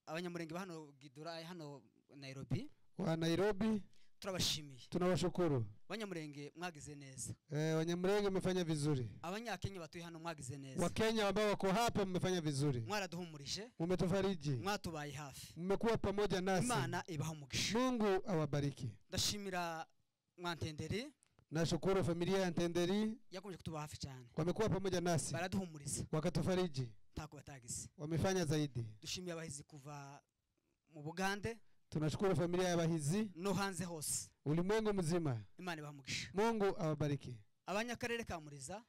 abanyamurenge hano Gidurai hano Nairobi wa Nairobi turabashimiye tunawashukuru abanyamurenge mwagize neza abanyamurenge mmefanya vizuri abanyakenya batuye hano mwagize neza wakenya ambao wako hapa mmefanya vizuri mwaraduhumurije mmetufariji mwatubaye hafi mmekuwa pamoja nasi Imana ibahamugisha Mungu awabariki ndashimira Mwantenderi nashukuru familia ya Ntenderi yakomeje kutuba hafi cyane wamekuwa pamoja nasi baraduhumuriza wakatufariji tako batagise wamefanya zaidi dushimiye abahizi kuva mu Bugande tunashukuru familia ya Bahizi no hanze hose ulimwengu mzima Imana ibahamugisha Mungu awabariki abanyakarere ka Muriza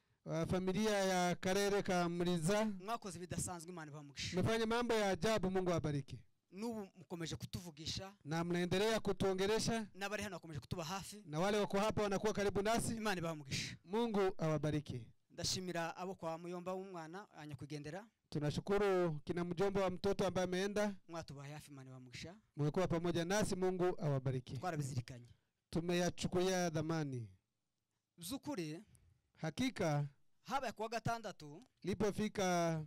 familia ya karere ka Muriza mwakoze bidasanzwe Imana ibahamugisha mmefanya mambo ya ajabu Mungu awabariki Nubu mkomeje kutuvugisha na mnaendelea kutuongelesha na bari hano bakomeje kutuba hafi na wale wako hapa wanakuwa karibu nasi. Imana ibamugisha. Mungu awabariki. Ndashimira abo kwa muyomba w'umwana anyakugendera. Tunashukuru kina mjomba wa mtoto ambaye ameenda. Mwatubaye hafi, Imana ibamugisha. Mmekuwa pamoja nasi, Mungu awabariki. Twarabizirikanye. Tumeyachukulia dhamani. Zukuri hakika haba kwa gatandatu lipofika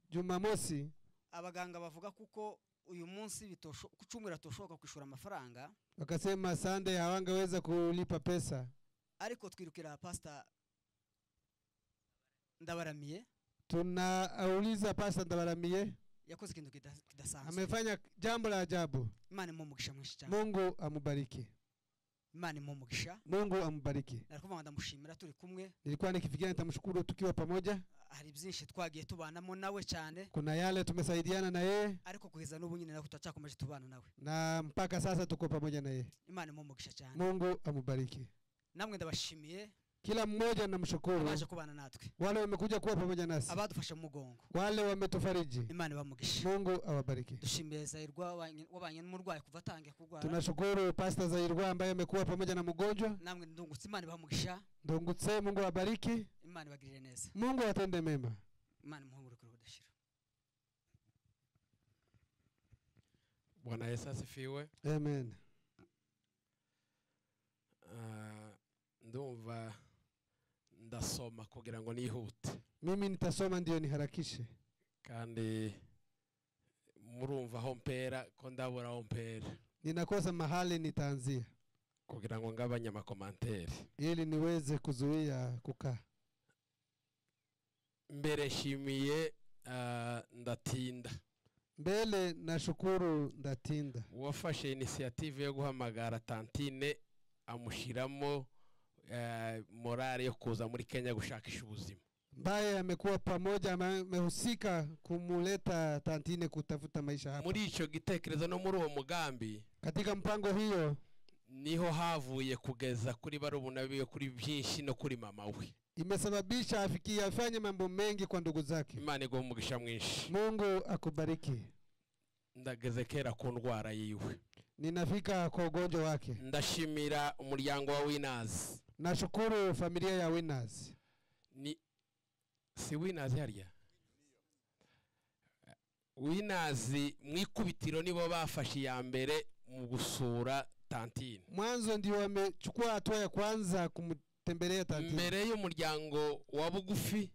Jumamosi abaganga bavuga kuko uyu munsi bitosho kucumira toshoka kwishura amafaranga, wakasema Sunday hawangeweza kulipa pesa, ariko twirukira Pastor Ndabaramiye. Tunauliza Pastor Ndabaramiye yakoze kintu kidasanzwe, amefanya jambo la ajabu. Imana imumugisha mwinshi cyane. Mungu amubariki. Imana imumugisha. Mungu amubariki. Nakuvuga ndamushimira turi kumwe. Nilikuwa nikifikiria nitamshukuru tukiwa pamoja. Hari byinshi twagiye tubanamo nawe cyane. Kuna yale tumesaidiana na yeye, ariko kugeza n'ubu nyine nako tutacakomeje tubana nawe. Na mpaka sasa tuko pamoja na yeye. Imana imumugisha cyane. Mungu amubariki. Namwe ndabashimiye. Kila mmoja namshukuru. Waje kubana natwe. Wale wamekuja kuwa pamoja nasi. Abadufasha mu mugongo. Wale wametufariji. Imana ibamugisha. Mungu awabariki. Dushimiye Zairwa wabanye n'umurwayi kuva tangiye kurwara. Tunashukuru Pastor Zairwa ambaye amekuwa pamoja na mgonjwa. Namwe ndungutse, Imana ibamugisha. Ndungutse, Mungu awabariki. Imana ibagirire neza. Mungu atende mema. Imana muhumure kuri budashira. Bwana Yesu asifiwe. Amen. Ndumva ndasoma kugira ngo nihute. Mimi nitasoma ndio niharakishe. Kandi murumva aho mpera ko ndabura aho mpera. Ninakosa mahali nitaanzia kugira ngo ngabanye amakomantere ili niweze kuzuia kukaa. Mbere shimiye ndatinda. Mbele nashukuru ndatinda. Wafashe initiative yo guhamagara Tantine amushiramo morale yo kuza muri Kenya gushakisha ubuzima. Mbaye amekuwa pamoja, amehusika kumuleta Tantine kutafuta maisha hapa. Muri ico gitekerezo no muri uwo mugambi, katika mpango hiyo niho havuye kugeza kuri barubuna biyo kuri byinshi no kuri mama we. Imesababisha afikie afanye mambo mengi kwa ndugu zake. Imana igumugisha mwinshi. Mungu akubariki. Ndageze kera ku ndwara yiwe. Ninafika kwa ugonjwa wake. Ndashimira umuryango wa Winners. Nashukuru familia ya Winners. Ni si Winners hariya. Winners mwikubitiro nibo bafashe ya mbere mu gusura Tantine. Mwanzo ndio wamechukua hatua ya kwanza kumtembelea Tantine. Mbere y'umuryango wa bugufi,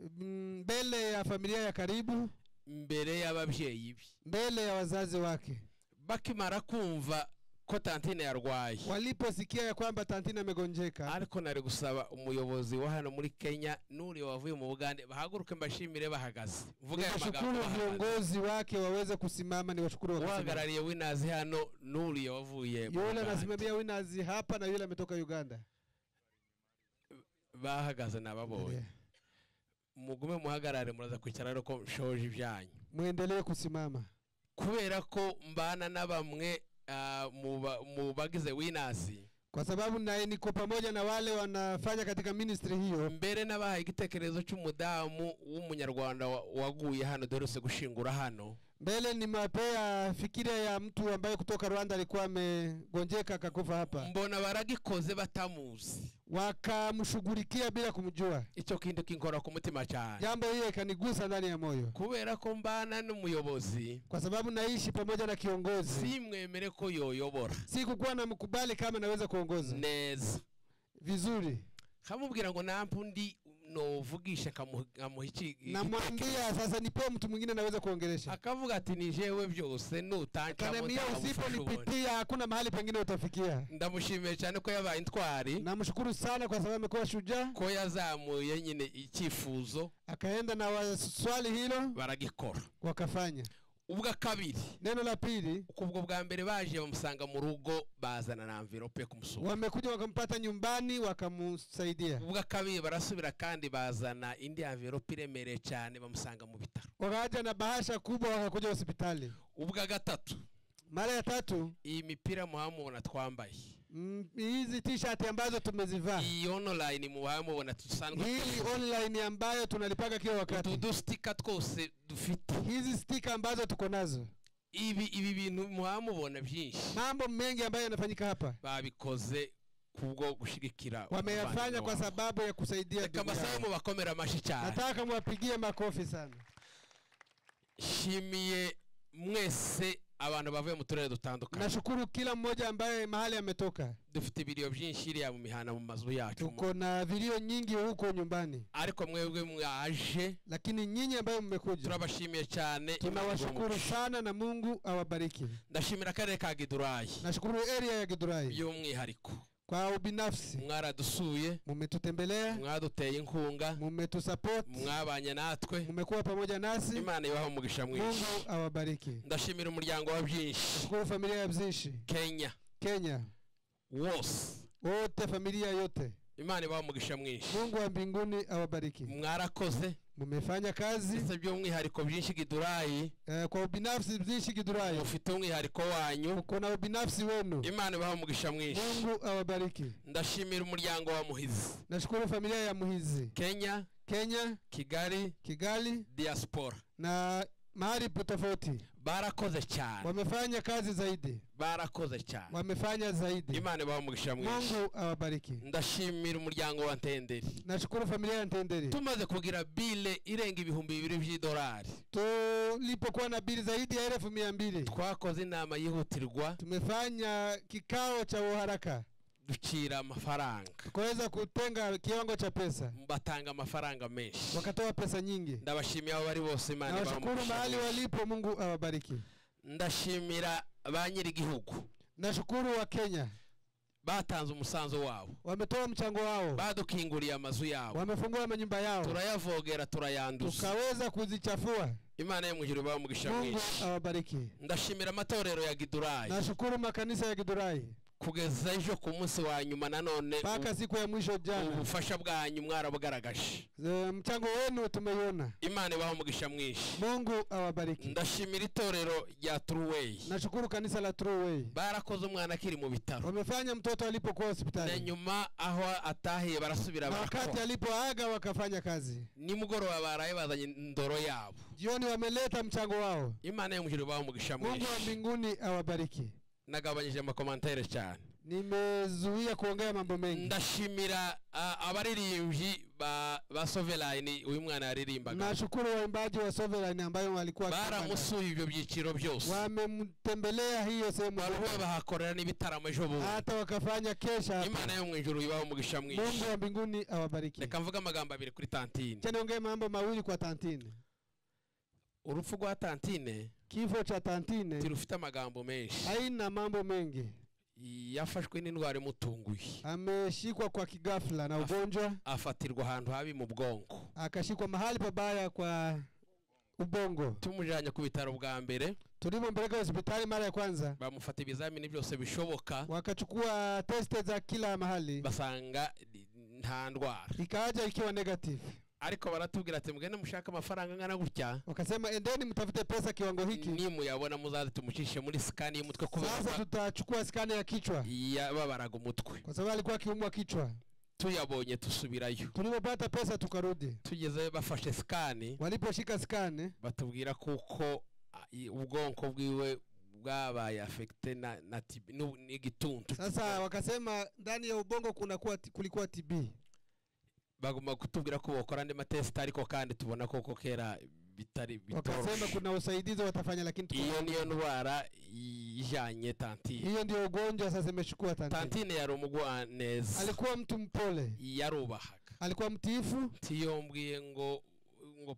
mbele ya familia ya karibu, mbere y'ababyeyi bi, mbele ya wazazi wake. Bakimara kumva ko Tantine yarwaye, waliposikia ya kwamba Tantine amegonjeka, ariko nari gusaba umuyobozi wa hano muri Kenya nuri wavuye mu Bugande bahaguruke mbashimire bahagaze. Vuga amagambo. Viongozi wake waweze kusimama ni washukuru wako. Wahagarariye Winners hano nuri wavuye. Yule anasimamia Winners hapa na yule ametoka Uganda. Bahagaze nababonye. Mugume muhagarare muraza kwicara ariko shoje ibyanyu. Muendelee kusimama. Kubera ko mbana na bamwe mu bagize Winners, kwa sababu naye niko pamoja na wale wanafanya katika ministry hiyo. Mbere nabahaye igitekerezo cy'umudamu w'umunyarwanda waguye hano dorose gushingura hano. Mbele nimapea fikira ya mtu ambaye kutoka Rwanda alikuwa amegonjeka akakufa hapa. Mbona baragikoze batamuzi, wakamshughulikia bila kumjua. Ico kintu kinkora ku mutima cyane. Jambo hiyo kanigusa ndani ya moyo. Kubera ko mbana n'umuyobozi, kwa sababu naishi pamoja na kiongozi, simwemere ko yoyobora. Sikukuwa namkubali kama naweza kuongoza neza vizuri. Kamubwira ngo nampundi no vugisha kamuhichi, namwambia sasa nipe mtu mwingine naweza kuongelesha. Akavuga ati ni jewe byose nutanca kanamia usiponipitia hakuna mahali pengine utafikia. Ndamushimiye cyane ko yabaye intwari. Namshukuru sana kwa sababu amekuwa shujaa, ko yazamuye nyine icyifuzo akaenda na waswali hilo baragikora wakafanya. Ubwa kabiri, neno la pili, kubwo bwa mbere baje bamusanga mu rugo bazana na envelope yo kumusura. Wamekuja wakampata nyumbani wakamusaidia. Ubwa kabiri barasubira kandi bazana indi envelope iremere cyane bamusanga mu bitaro. Wakaja na bahasha kubwa wakakuja hospitali. Ubwa gatatu, mara ya tatu, iyi mipira muhamubona twambaye, hizi t-shirt ambazo tumezivaa, iyi online muhamubona tusanzwe, hii online ambayo tunalipaga kila wakati, utu sticker twose dufite, hizi sticker ambazo tuko nazo, ibi bintu muhamubona byinshi mambo mengi ambayo yanafanyika hapa babikoze kubwo gushigikira wameyafanya kwa sababu ya kusaidia kama sawa mu bakomera amashi cyane nataka muwapigie makofi sana shimiye mwese abantu bavuye mu turere dutandukanye nashukuru kila mmoja ambaye mahali ametoka dufite video byinshi iriya mu mihana mu mazu yacu tuko na video nyingi huko nyumbani ariko mwebwe mwaje lakini nyinyi ambaye mmekuja turabashimiye cyane tunawashukuru sana na Mungu awabariki ndashimira akarere ka Gidurayi nashukuru area ya Gidurayi by'umwihariko kwa ubinafsi mwaradusuye mumetutembelea mwaduteye inkunga mumetusupport mwabanye natwe mumekuwa pamoja nasi Imana ibaho umugisha mwinshi Mungu awabariki ndashimira umuryango wa byinshi nashukuru familia ya byinshi Kenya wote familia yote Imana ibaho umugisha mwinshi Mungu wa mbinguni awabariki mwarakoze mumefanya kazi ese by'umwihariko byinshi Gidurayi kwa ubinafsi byinshi Gidurayi ufite umwihariko wanyu uko na ubinafsi wenu Imana ibaho umugisha mwinshi Mungu awabariki ndashimira umuryango wa Muhizi nashukuru familia ya Muhizi Kenya Kigali diaspora na mahali tofauti barakoze cyane wamefanya kazi zaidi barakoze cyane wamefanya zaidi Imana ibaho umugisha mwinshi Mungu awabariki ndashimira umuryango wa Ntenderi nashukuru familia ya Ntenderi tumaze kugira bile irenga $2,000 by'idolari tulipokuwa na bili zaidi ya 1200 twakoze inama yihutirwa tumefanya kikao cha uharaka ducira amafaranga kuweza kutenga kiwango cha pesa batanga amafaranga menshi wakatoa pesa nyingi ndabashimiye abo bari bose Imana nashukuru mahali walipo Mungu awabariki ndashimira abanyiri gihugu nashukuru wa Kenya batanze umusanzo wabo wametoa mchango wao badukinguriye amazu yabo wamefungua manyumba yao turayavogera turayanduza tukaweza kuzichafua Imana y'umujuru baho umugisha mwinshi Mungu awabariki ndashimira amatorero ya Gidurayi nashukuru makanisa ya Gidurayi kugeza ejo ku munsi wa nyuma nanone paka siku ya mwisho jana ubufasha bwanyu mwarabugaragaje mchango wenu tumeiona Imana ibaho umugisha mwinshi Mungu awabariki ndashimira itorero rya True Way nashukuru kanisa la True Way barakoze umwana akiri mu bitaro wamefanya mtoto alipokuwa hospitali na nyuma aho atahiye barasubira wakati alipoaga wakafanya kazi nimugoroba baraye bazanye ndoro yabo jioni wameleta mchango wao Imana y'umujuru baho umugisha mwinshi Mungu wa mbinguni awabariki nagabanyije amakomantere cyane nimezuia kuongea mambo mengi ndashimira abaririmbyi ba Sovereign uyu mwana yaririmbaga nashukuru waimbaji wa Sovereign ambayo walikuwa baramusuye ibyo byiciro byose wamemtembelea hiyo sehemu barwa bahakorera n'ibitaramo ejo bundi hata wakafanya kesha Imana yo mu ijuru ibaho umugisha mwinshi Mungu wa mbinguni awabariki reka mvuga amagambo abiri kuri Tantine cyane ongea mambo mawili kwa Tantine urupfu rwa Tantine kifo cha Tantine tirufite amagambo menshi haina mambo mengi yafashwe n'indwara imutunguye ameshikwa kwa kigafla na ugonjwa afatirwa ahantu habi mu bwonko akashikwa mahali pabaya kwa ubongo tumujanye ku bitaro bwa mbere tulipompeleka hospitali mara ya kwanza bamufata ibizamini byose bishoboka wakachukua test za kila mahali basanga nta ndwara ikaja ikiwa negative ariko baratubwira ati mugende mushaka amafaranga ngana gutya wakasema endeni mtafute pesa kiwango hiki ni muyabona muzaze tumucishe muri scan y'umutwe kubera sasa tutachukua scan ya kichwa yababaraga umutwe kwa sababu alikuwa kiumwa kichwa tuyabonye tusubirayo tulipopata pesa tukarudi tugeze bafashe scan waliposhika scan batubwira kuko ubwonko bwiwe bwabaye affecte na n'igituntu sasa wakasema ndani ya ubongo kulikuwa TB bagomba kutubwira ko bakora andi matest ariko kandi tubona koko kera bitari wakasema kuna usaidizi watafanya lakini iyo niyo ndwara ijanye Tantine hiyo ndio ugonjwa sasa imechukua Tantine Tantine yari umugwaneza alikuwa mtu mpole yarubahaga alikuwa mtiifu tiyombwiye ngo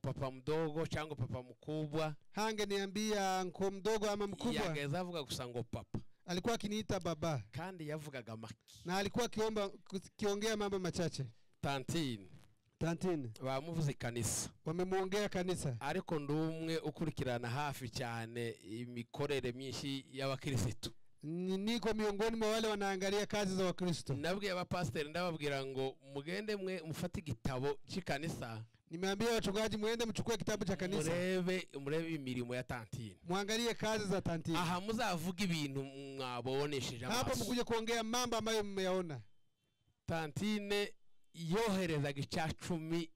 papa mdogo cyangwa papa mkubwa hange niambia nko mdogo ama mkubwa yageza avuga gusa ngo papa alikuwa akiniita baba kandi yavugaga maki na alikuwa kiongea mambo machache Tantine bamuvuze kanisa wamemuongea kanisa ariko ndumwe ukurikirana hafi cyane imikorere myinshi y'abakristo niko miongoni mwa wale wanaangalia kazi za Wakristo nabwiye abapasiteri ndababwira ngo mugende mwe mufate igitabo cy'ikanisa nimeambia wachungaji muende mchukue kitabu cha kanisa murebe imirimo ya Tantine muangalie kazi za Tantine aha muzavuga ibintu mwabonesheje amaso hapa mkuje kuongea mambo ambayo mmeyaona Tantine yoherezaga icya 10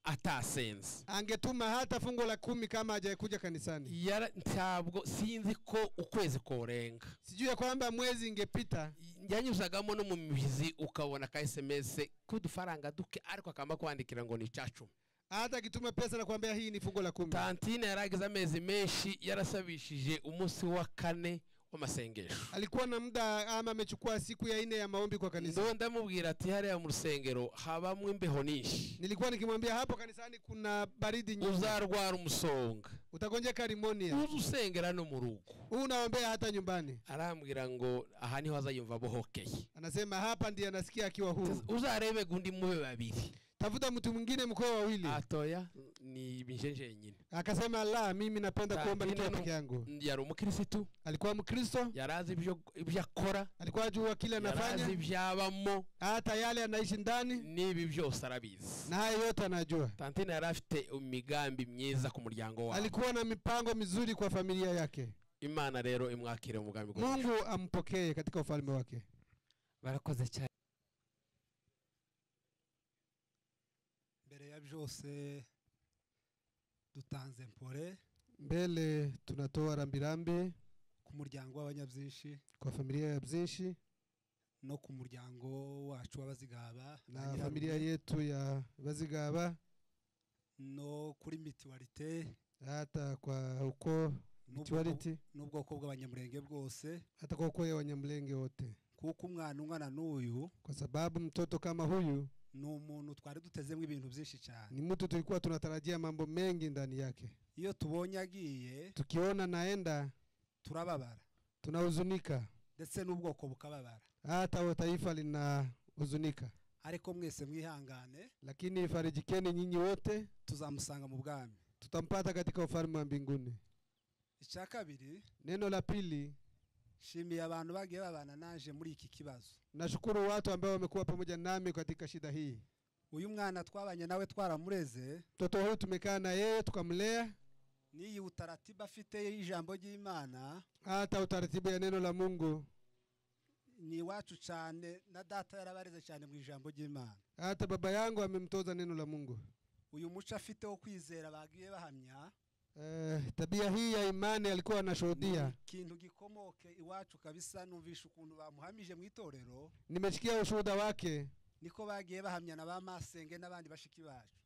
atasenze. Angetuma hata fungo la 10 kama hajakuja kanisani. Ntabwo sinzi ko ukwezi korenga. Sijui ya kwamba mwezi ingepita. Yanyuzagamo no mu mizi ukabona ka SMS kudufaranga duke ariko akamba kwandikira ngo ni cacu. Hata kituma pesa na kuambia hii ni fungo la 10. Tantine yaragize amezi menshi yarasabishije umunsi wa 4 w'amasengesho. Alikuwa na muda ama amechukua siku ya 4 ya maombi kwa kanisa. Ndo ndamubwira ati hariya mu rusengero habamwe imbeho nishi. Nilikuwa nikimwambia hapo kanisani kuna baridi nyingi. Uzarwara umusonga. Utagonjeka pneumonia. Uzusengera no mu rugo. Unaombea hata nyumbani. Arambwira ngo aha niho azayumva bohokeye. Anasema hapa ndiye anasikia akiwa huru. Uzarebe gundi mube babiri. Tafuta mtu mwingine mkoa wawili. Atoya ni binjenje nyine. Akasema la, mimi napenda kuomba nikiwa peke yangu. Yari umukristo. Alikuwa mkristo. Yarazi ibyo akora. Alikuwa ajua kile anafanya. Yarazi ibyabamo. Hata yale anaishi ndani. Nibi byose arabizi. Na hayo yote anajua. Tantine yarafite imigambi myiza ku muryango wao. Alikuwa na mipango mizuri kwa familia yake. Imana rero imwakire umugambi gwa. Mungu ampokee katika ufalme wake. Barakoze cyane. Mbere ya byose dutanze mpore. Mbele tunatoa rambirambi ku muryango w'abanyabyinshi, kwa familia ya Byinshi no ku muryango wacu w'abazigaba na familia yetu ya Bazigaba, no kuri mitualite, hata kwa uko mituality, n'ubwoko bw'abanyamurenge bwose, hata kwa uko ya wanyamulenge wote. Kuko umwana n'uyu, kwa sababu mtoto kama huyu ni umuntu twari dutezemo ibintu byinshi cyane. Ni mtu tulikuwa tunatarajia mambo mengi ndani yake. Iyo tubonye agiye, tukiona naenda, turababara, tunahuzunika, ndetse n'ubwoko bukababara, hata taifa linahuzunika. Ariko mwese mwihangane, lakini farijikeni nyinyi wote, tuzamusanga mu bwami, tutampata katika ufalme wa mbinguni. Icya kabiri, neno la pili, shimiye abantu bagiye babana naje muri iki kibazo. Nashukuru watu ambao wamekuwa pamoja nami katika shida hii. Uyu mwana twabanye nawe twaramureze, mtoto huyu tumekaa na yeye tukamlea. Niyi utaratibu afite ijambo ry'Imana, hata utaratibu ya neno la Mungu ni wacu cyane, na data yarabareze cyane mu ijambo ry'Imana. Hata baba yangu amemtoza neno la Mungu. Uyu muco afite wo kwizera bagiye bahamya, tabia hii ya imani alikuwa anashuhudia. Kintu gikomoke iwacu kabisa, numvisha ukuntu bamuhamije mu itorero. Nimesikia ushuhuda wake. Niko bagiye bahamya na bamasenge n'abandi bashiki bacu.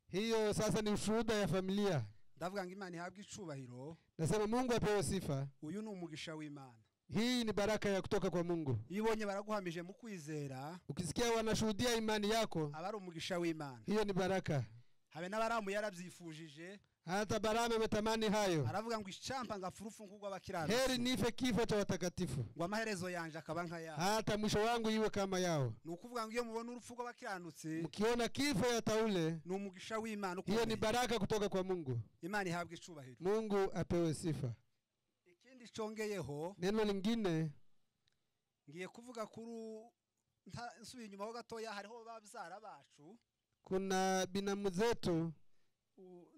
Hiyo sasa ni ushuhuda ya familia. Ndavuga ngo Imana ihabwe icubahiro. Nasema Mungu apewe sifa. Uyu ni umugisha w'Imana. Hii ni baraka ya kutoka kwa Mungu. Ibonye baraguhamije mu kwizera, ukisikia wanashuhudia imani yako, abari umugisha w'Imana. Hiyo ni baraka. Habe n'abaramu yarabyifujije, hata Baramu ametamani hayo. Aravuga ngo icampa ngafurufu ngubwa abakiranuka. Heri nife kifo cha watakatifu, ngo amaherezo yanje akaba nka yao, hata mwisho wangu iwe kama yao. Nukuvuga ngo iyo mubona urupfu rw'abakiranutsi, mkiona kifo ya taule, ni umugisha w'Imana. Hiyo ni baraka kutoka kwa Mungu. Imana ihabwe icubahiro. Mungu apewe sifa. Ikindi congeyeho, neno lingine ngiye kuvuga kuri nsubiye inyuma ho gatoya, hariho babyara bacu, kuna binamu zetu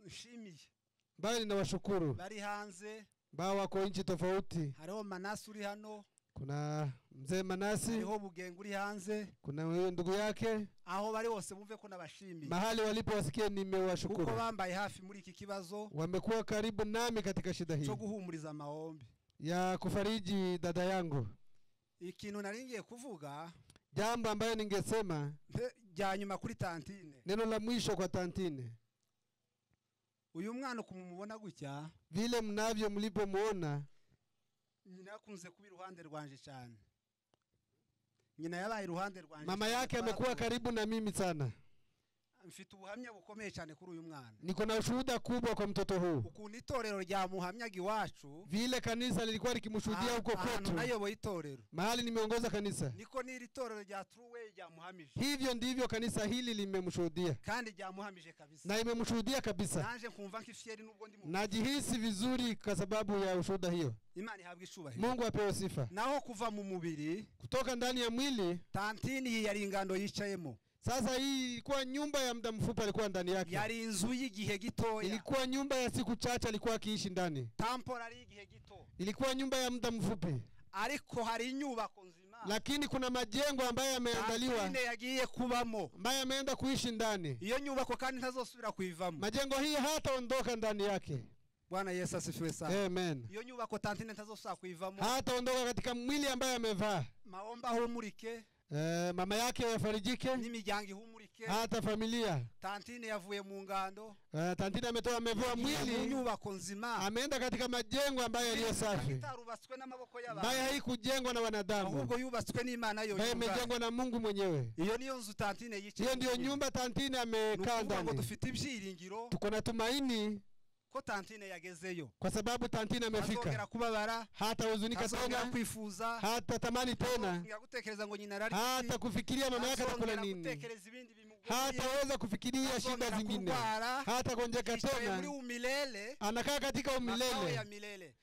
nshimiye bali na washukuru bari hanze, bao wako nchi tofauti. Hariho Manasi uri hano, kuna mzee Manasi, hariho Bugenga uri hanze, kuna wewe ndugu yake. Aho bari hose bumve ko nabashimiye, mahali walipo wasikie nimewashukuru, kuko bambaye hafi muri iki kibazo, wamekuwa karibu nami katika shida hii, cyo guhumuriza maombi ya kufariji dada yangu. Ikintu naringiye kuvuga, jambo ambayo ningesema jya nyuma kuri Tantine, neno la mwisho kwa Tantine. Uyu mwana kumubona gutya, vile mnavyo mlipomuona, nyina yakunze kuba iruhande rwanje cyane. Nyina yabaye iruhande rwanje, mama yake amekuwa karibu na mimi sana. Mfite ubuhamya bukomeye cyane kuri uyu mwana. Niko na ushuhuda kubwa kwa mtoto huu. Ukuntu itorero rya muhamyaga iwacu, vile kanisa lilikuwa likimshuhudia huko kwetu, nayoboye itorero, mahali nimeongoza kanisa, niko n'iri torero rya True Way rya muhamije. Hivyo ndivyo kanisa hili limemshuhudia, kandi rya muhamije kabisa, na imemshuhudia kabisa. Nanje kumva nk'ifieri nubwo ndi mu, najihisi vizuri kwa sababu ya ushuhuda hiyo. Imana ihabwe icubahiro. Mungu apewe sifa. Naho kuva mu mubiri, kutoka ndani ya mwili, Tantini yari ingando yicayemo. Sasa hii ilikuwa nyumba ya muda mfupi alikuwa ndani yake. Yari inzu y'igihe gitoya. Ilikuwa nyumba ya siku chache alikuwa akiishi ndani. Temporary y'igihe gito. Ilikuwa nyumba ya muda mfupi. Ariko hari inyubako nzima. lakini kuna majengo ambayo yameandaliwa tantine yagiye kubamo ambayo ameenda kuishi ndani. iyo nyubako kandi ntazosubira kuivamo. Majengo hii hataondoka ndani yake. Bwana Yesu asifiwe sana. Amen. Iyo nyubako tantine ntazosubira kuivamo. Hataondoka katika mwili ambaye amevaa. Maomba humurike. Mama yake yafarijike. N'imiryango humurike. Hata familia. Tantine yavuye mu ngando. Tantine amevua mwili. Nyubako nzima. Ameenda katika majengo ambayo yaliyo safi. Tarubatswe n'amaboko y'abantu. Ambayo haikujengwa na wanadamu. Ahubwo yubatswe n'Imana yo. Ambayo imejengwa na Mungu mwenyewe. Iyo niyo nzu tantine yicaye. Hiyo ndio nyumba tantine amekaa ndani. Ngo dufite ibyiringiro. Tuko na tumaini ko tantine yagezeyo. Kwa sababu tantine amefika. Azongera kubabara. Hata huzunika tena. Kwifuza. Hata tamani tena. Yagutekereza ngo nyina rari. Hata kufikiria mama yake atakula nini. Hata weza kufikiria shida zingine. Hata gonjeka tena. Anakaa katika umilele.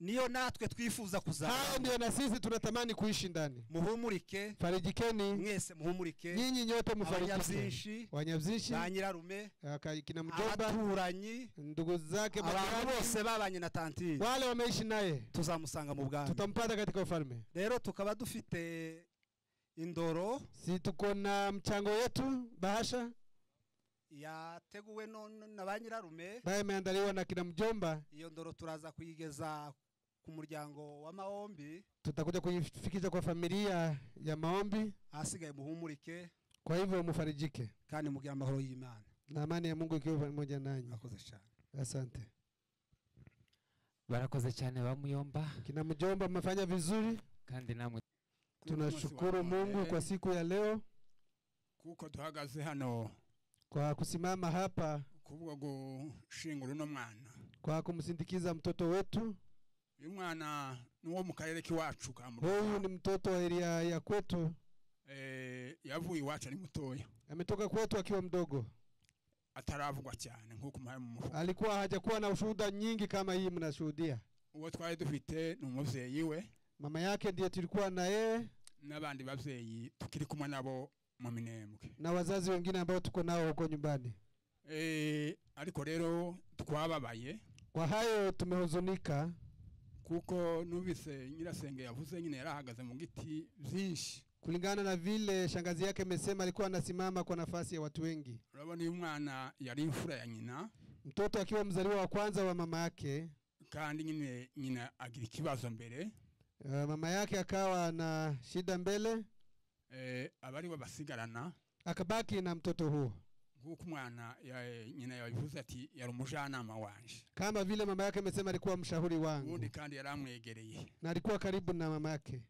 Niyo natwe twifuza kuzaba. Hao ndio na sisi tunatamani kuishi ndani. Muhumurike. Farijikeni. Mwese muhumurike. Nyinyi nyote mufarijike. Wanyabzinshi. Na nyirarume. Kina mjomba. Abaturanyi. Ndugu zake abantu bose babanye na tantine. Wale wameishi naye. Tuzamusanga mu bwami. Tutampata katika ufalme. Rero tukaba dufite indoro. Si tuko na mchango wetu bahasha. Yateguwe na banyirarume. Bae imeandaliwa na kina mjomba. Iyo ndoro turaza kuyigeza ku muryango wa Maombi. Tutakuja kuifikisha kwa familia ya Maombi. Asigaye muhumurike. Kwa hivyo mufarijike. Kandi mugira amahoro y'Imana. Na amani ya Mungu ikiwa pamoja nanyi. Akoze cyane. Asante. Barakoze cyane bamuyomba. Kina mjomba mmefanya vizuri. Kandi namwe tunashukuru Mungu kwa siku ya leo. Kuko duhagaze hano. Kwa kusimama hapa. Kuvuga gushingura no mwana. Kwa kumsindikiza mtoto wetu. Uyu mwana nuwo mu karere kiwacu ka Muruga. Huyu ni mtoto wa area ya kwetu. Yavuye iwacu ari mutoya. Ametoka kwetu akiwa mdogo. Ataravugwa cyane nkuko muhaye mu mufuko. Alikuwa hajakuwa na ushuhuda nyingi kama hii mnashuhudia. Uwo twari dufite ni umuvyeyi we. Mama yake ndiye tulikuwa na yeye. N'abandi bavyeyi tukiri kumwe nabo mu Minembwe. Na wazazi wengine ambao tuko nao huko nyumbani. Ariko rero twababaye. Kwa hayo tumehuzunika. Kuko nubise nyirasenge yavuze nyine yarahagaze mu giti byinshi. Kulingana na vile shangazi yake amesema alikuwa anasimama kwa nafasi ya watu wengi. Urabona uyu mwana yari imfura ya nyina. Mtoto akiwa mzaliwa wa kwanza wa mama yake. Kandi nyina agira ikibazo mbere. Mama yake akawa na shida mbele. Abari babasigarana. Akabaki na mtoto huo. Nguko mwana nyina yabivuze ati yari umujanama wanje. Kama vile mama yake amesema alikuwa mshauri wangu. Undi kandi yaramwegereye. Na alikuwa karibu na mama yake.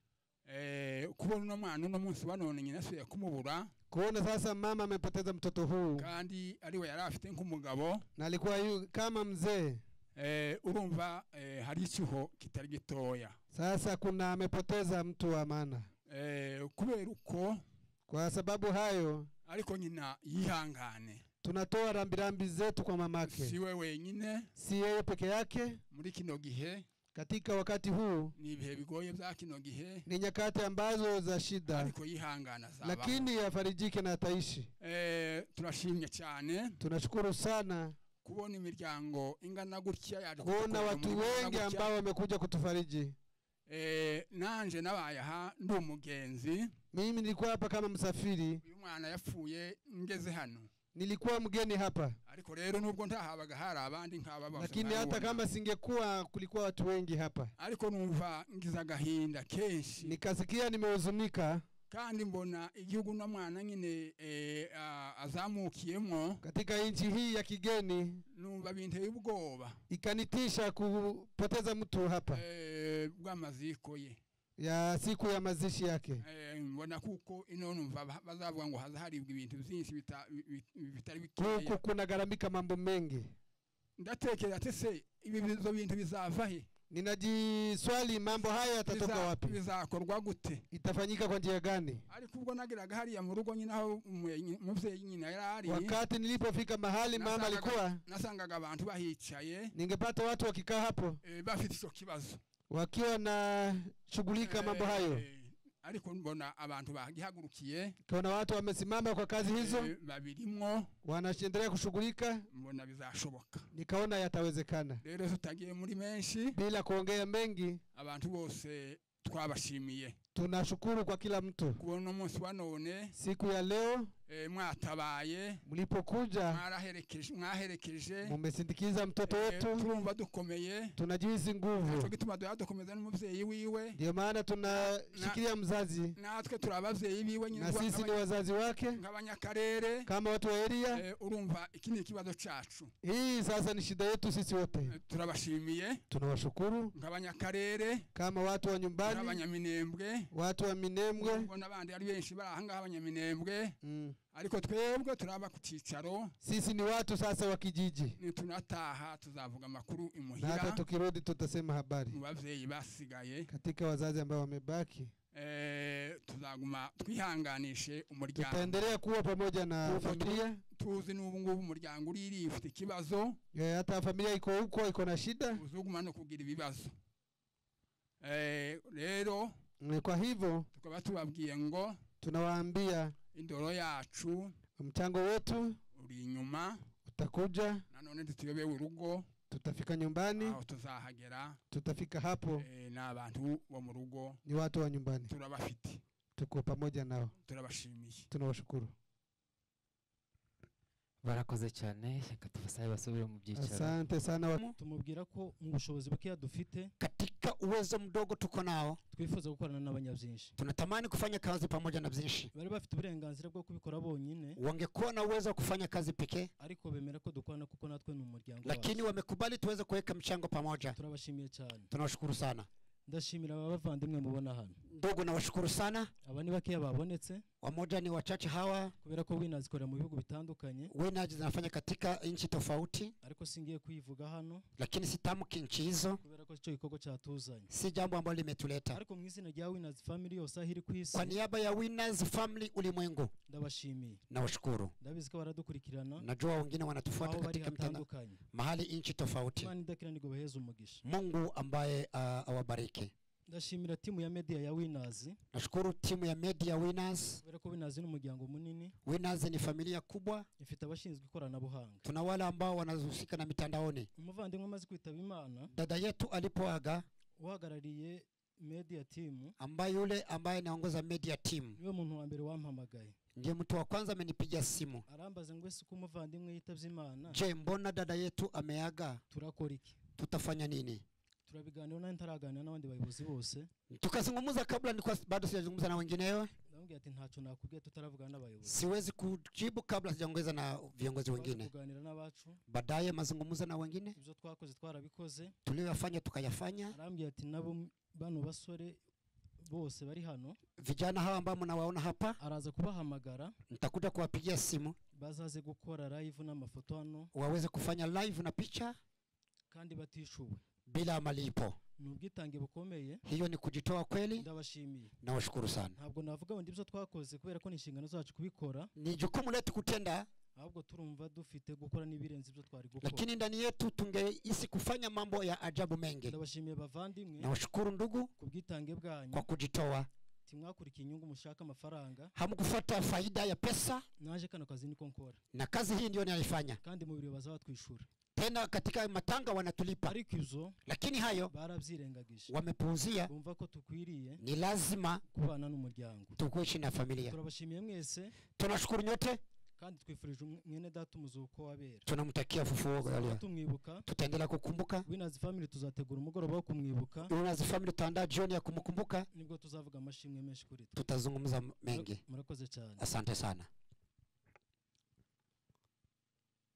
Kubona no mwana no munsi wanone nyina se kumubura. Kuona sasa mama amepoteza mtoto huu. Kandi ariwe yarafite nk'umugabo. Na alikuwa kama mzee. Urumva hari icyuho kitari gitoya. Sasa kuna amepoteza mtu wa maana. Kubera uko kwa sababu hayo ariko nyina yihangane. Tunatoa rambirambi zetu kwa mamake. Si wewe wenyine. Si yeye peke yake. Muri kino gihe. Katika wakati huu. Ni ibihe bigoye bya kino gihe. Ni nyakati ambazo za shida. Ariko yihangana zaba. Lakini afarijike na ataishi. Turashimye cyane. Tunashukuru sana. Kubona imiryango ingana gutya yaje. Kuona watu wengi ambao wamekuja kutufariji. Nanje nabaye aha ndi umugenzi. Mimi nilikuwa hapa kama msafiri. Uyu mwana yapfuye ngeze hano. Nilikuwa mgeni hapa. Ariko rero nubwo ntahabaga hari abandi nk'aba bose. Lakini hata kama singekuwa kulikuwa watu wengi hapa. Ariko numva ngiza agahinda kenshi. Nikasikia nimehuzunika. Kandi mbona igihugu na mwana nyine azamukiyemo katika nchi hii ya kigeni. Numva binteye ubwoba. Ikanitisha kupoteza mtu hapa. Bw'amaziko ye. Ya siku ya mazishi yake. Mbona kuko ino numva bazavuga ngo hazaharibwa ibintu byinshi bitari bikeya. Kuko kuna garamika mambo mengi. Ndatekereza tese ibi bintu bizava he? Ninajiswali mambo haya yatatoka wapi? Bizakorwa gute? Itafanyika kwa njia gani? Ariko ubwo nagiraga hariya mu rugo nyina aho umuvyeyi nyina yarari. Wakati nilipofika mahali mama alikuwa, nasangaga abantu bahicaye. Ningepata watu wakikaa hapo. Bafite ico kibazo. Wakiwa na shughulika mambo hayo. Ariko mbona abantu bagihagurukiye. Kuna watu wamesimama kwa kazi hizo. Babirimo. Wanashendelea kushughulika. Mbona bizashoboka. Nikaona yatawezekana. Rero tutagiye muri menshi. Bila kuongea mengi. Abantu bose twabashimiye. Tunashukuru kwa kila mtu. Kuona umunsi wa none Siku ya leo mwatabaye, mlipokuja, mwaherekeje, mumesindikiza mtoto wetu. Turumva dukomeye, tunajihisi nguvu. Cyo gituma dukomeza n'umuvyeyi wiwe. Ndio maana tunashikilia mzazi. Natwe turabavyeyi biwe nyine. Na sisi ni wazazi wake. Nk'abanyakarere. Kama watu wa area. Urumva iki ni kibazo cacu. Hii sasa ni shida yetu sisi wote. Turabashimiye. Tunawashukuru. Nk'abanyakarere. Kama watu wa nyumbani. Abanyaminembwe. Watu wa Minembwe. Mbona abandi ari benshi barahanga abanyaminembwe. Ariko twebwe turaba ku cicaro. Sisi ni watu sasa wa kijiji. Ni tunataha tuzavuga makuru imuhira. Hata tukirudi tutasema habari. Mubavyeyi basigaye. Katika wazazi ambao wamebaki. Tuzaguma twihanganishe umuryango. Tutaendelea kuwa pamoja na familia. Tuzi n'ubu ngubu umuryango uri ifite ikibazo. Hata familia iko huko iko na shida. Uzuguma no kugira ibibazo. Rero kwa hivyo tukaba tubabwiye ngo tunawaambia indoro yacu, mchango wetu uri inyuma, utakuja. Nanone tutuyobe urugo, tutafika nyumbani, aho tuzahagera, tutafika hapo. N'abantu bo mu rugo, ni watu wa nyumbani, turabafite, tuko pamoja nao, turabashimiye, tunawashukuru. Barakoze cyane, reka tubasabe basubire mu byicaro. Asante sana. Tumubwira ko mu bushobozi buke dufite, katika uwezo mdogo tuko nao, twifuza gukorana n'abanyabyinshi. Tunatamani kufanya kazi pamoja na byinshi. Bari bafite uburenganzira bwo kubikora bonyine, wangekuwa na uwezo wa kufanya kazi pekee, ariko bemera ko dukorana kuko natwe ni umuryango. Lakini wamekubali tuweze kuweka mchango pamoja. Turabashimiye cyane. Tunawashukuru sana. Ndashimira abavandimwe mubona hano. Ndugu nawashukuru sana. Abani bakeya babonetse. Wamoja ni wachache hawa. Kubera ko Winners ikorera mu bihugu bitandukanye. Winners zinafanya katika nchi tofauti. Ariko singiye kuyivuga hano. Lakini sitamki nchi hizo. Kubera ko cyo ikogo cyatuzanye. Si jambo ambalo limetuleta. Ariko mu izina rya Winners family yose ahiri ku isi. Kwa niaba ya Winners family ulimwengu. Ndabashimiye. Nawashukuru. Ndabizi ko baradukurikirana. Najua wengine wanatufuata katika mtandao. Mahali nchi tofauti. Imana idakira ni gobeheza umugisha. Mungu ambaye awabariki. Ndashimira timu ya media ya Winners. Nashukuru timu ya media Winners. Kubera ko Winners ni umuryango munini. Winners ni familia kubwa. Ifite abashinzwe ikoranabuhanga. Tuna wale ambao wanahusika na mitandaoni. Umuvandimwe amaze kwitaba Imana. Dada yetu alipoaga, uhagarariye media team, ambaye naongoza media team, niwe muntu wa mbere wampamagaye. Ndiye mtu wa kwanza amenipigia simu. Arambaza ngo ese ko umuvandimwe yitavye Imana. Je, mbona dada yetu ameaga? Turakora iki? Tutafanya nini? Turabiganira na ntaraganira n'abandi bayobozi bose. Tukazungumza kabla nilikuwa bado sijazungumza na wengineo. Ndamubwira ati ntacho nakubwiye tutaravugana n'abayobozi. Siwezi kujibu kabla sijaongeza na viongozi wengine. Kuganira n'abacu. Baadaye mazungumzo na wengine. Ibyo twakoze twarabikoze. Tuliyofanya tukayafanya. Arambwira ati nabo bano basore bose bari hano, vijana hawa ambao mnawaona hapa, araza kubahamagara, nitakuja kuwapigia simu bazaze gukora live n'amafoto hano, waweze kufanya live na picha kandi batishuwe bila malipo. Nubwitange bukomeye, hiyo ni kujitoa kweli. Ndabashimiye, nawashukuru sana. Ntabwo navuga ngo ndibyo twakoze kubera ko nishingano zacu kubikora, ni jukumu letu kutenda, ahubwo turumva dufite gukora nibirenze ibyo twari gukora. Lakini ndani yetu tungeisi kufanya mambo ya ajabu mengi. Ndabashimiye bavandimwe, nawashukuru ndugu kubwitange bwanyu, kwa kujitoa. Timwakurikiye inyungu mushaka amafaranga, hamkufuata faida ya pesa. Naje kano kazi niko nkora, na kazi hii ndio ninaifanya, kandi mu biro bazatwishura. Tena katika matanga wanatulipa, lakini hayo barabyirengagije, wamepuuzia. Bumva ko tukwiriye, ni lazima kubana n'umuryango, tukuishi na familia. Turabashimiye mwese, tunashukuru nyote, kandi twifurije mwene data umuzuko wabera. Tunamtakia fufuo leo. Tumwibuka, tutaendelea kukumbuka. Winners family tuzategura umugoroba wo kumwibuka. Winners family tutaandaa jioni ya kumkumbuka. Nibwo tuzavuga amashimwe menshi kuri twe. Tutazungumza mengi. Murakoze cyane. Asante sana.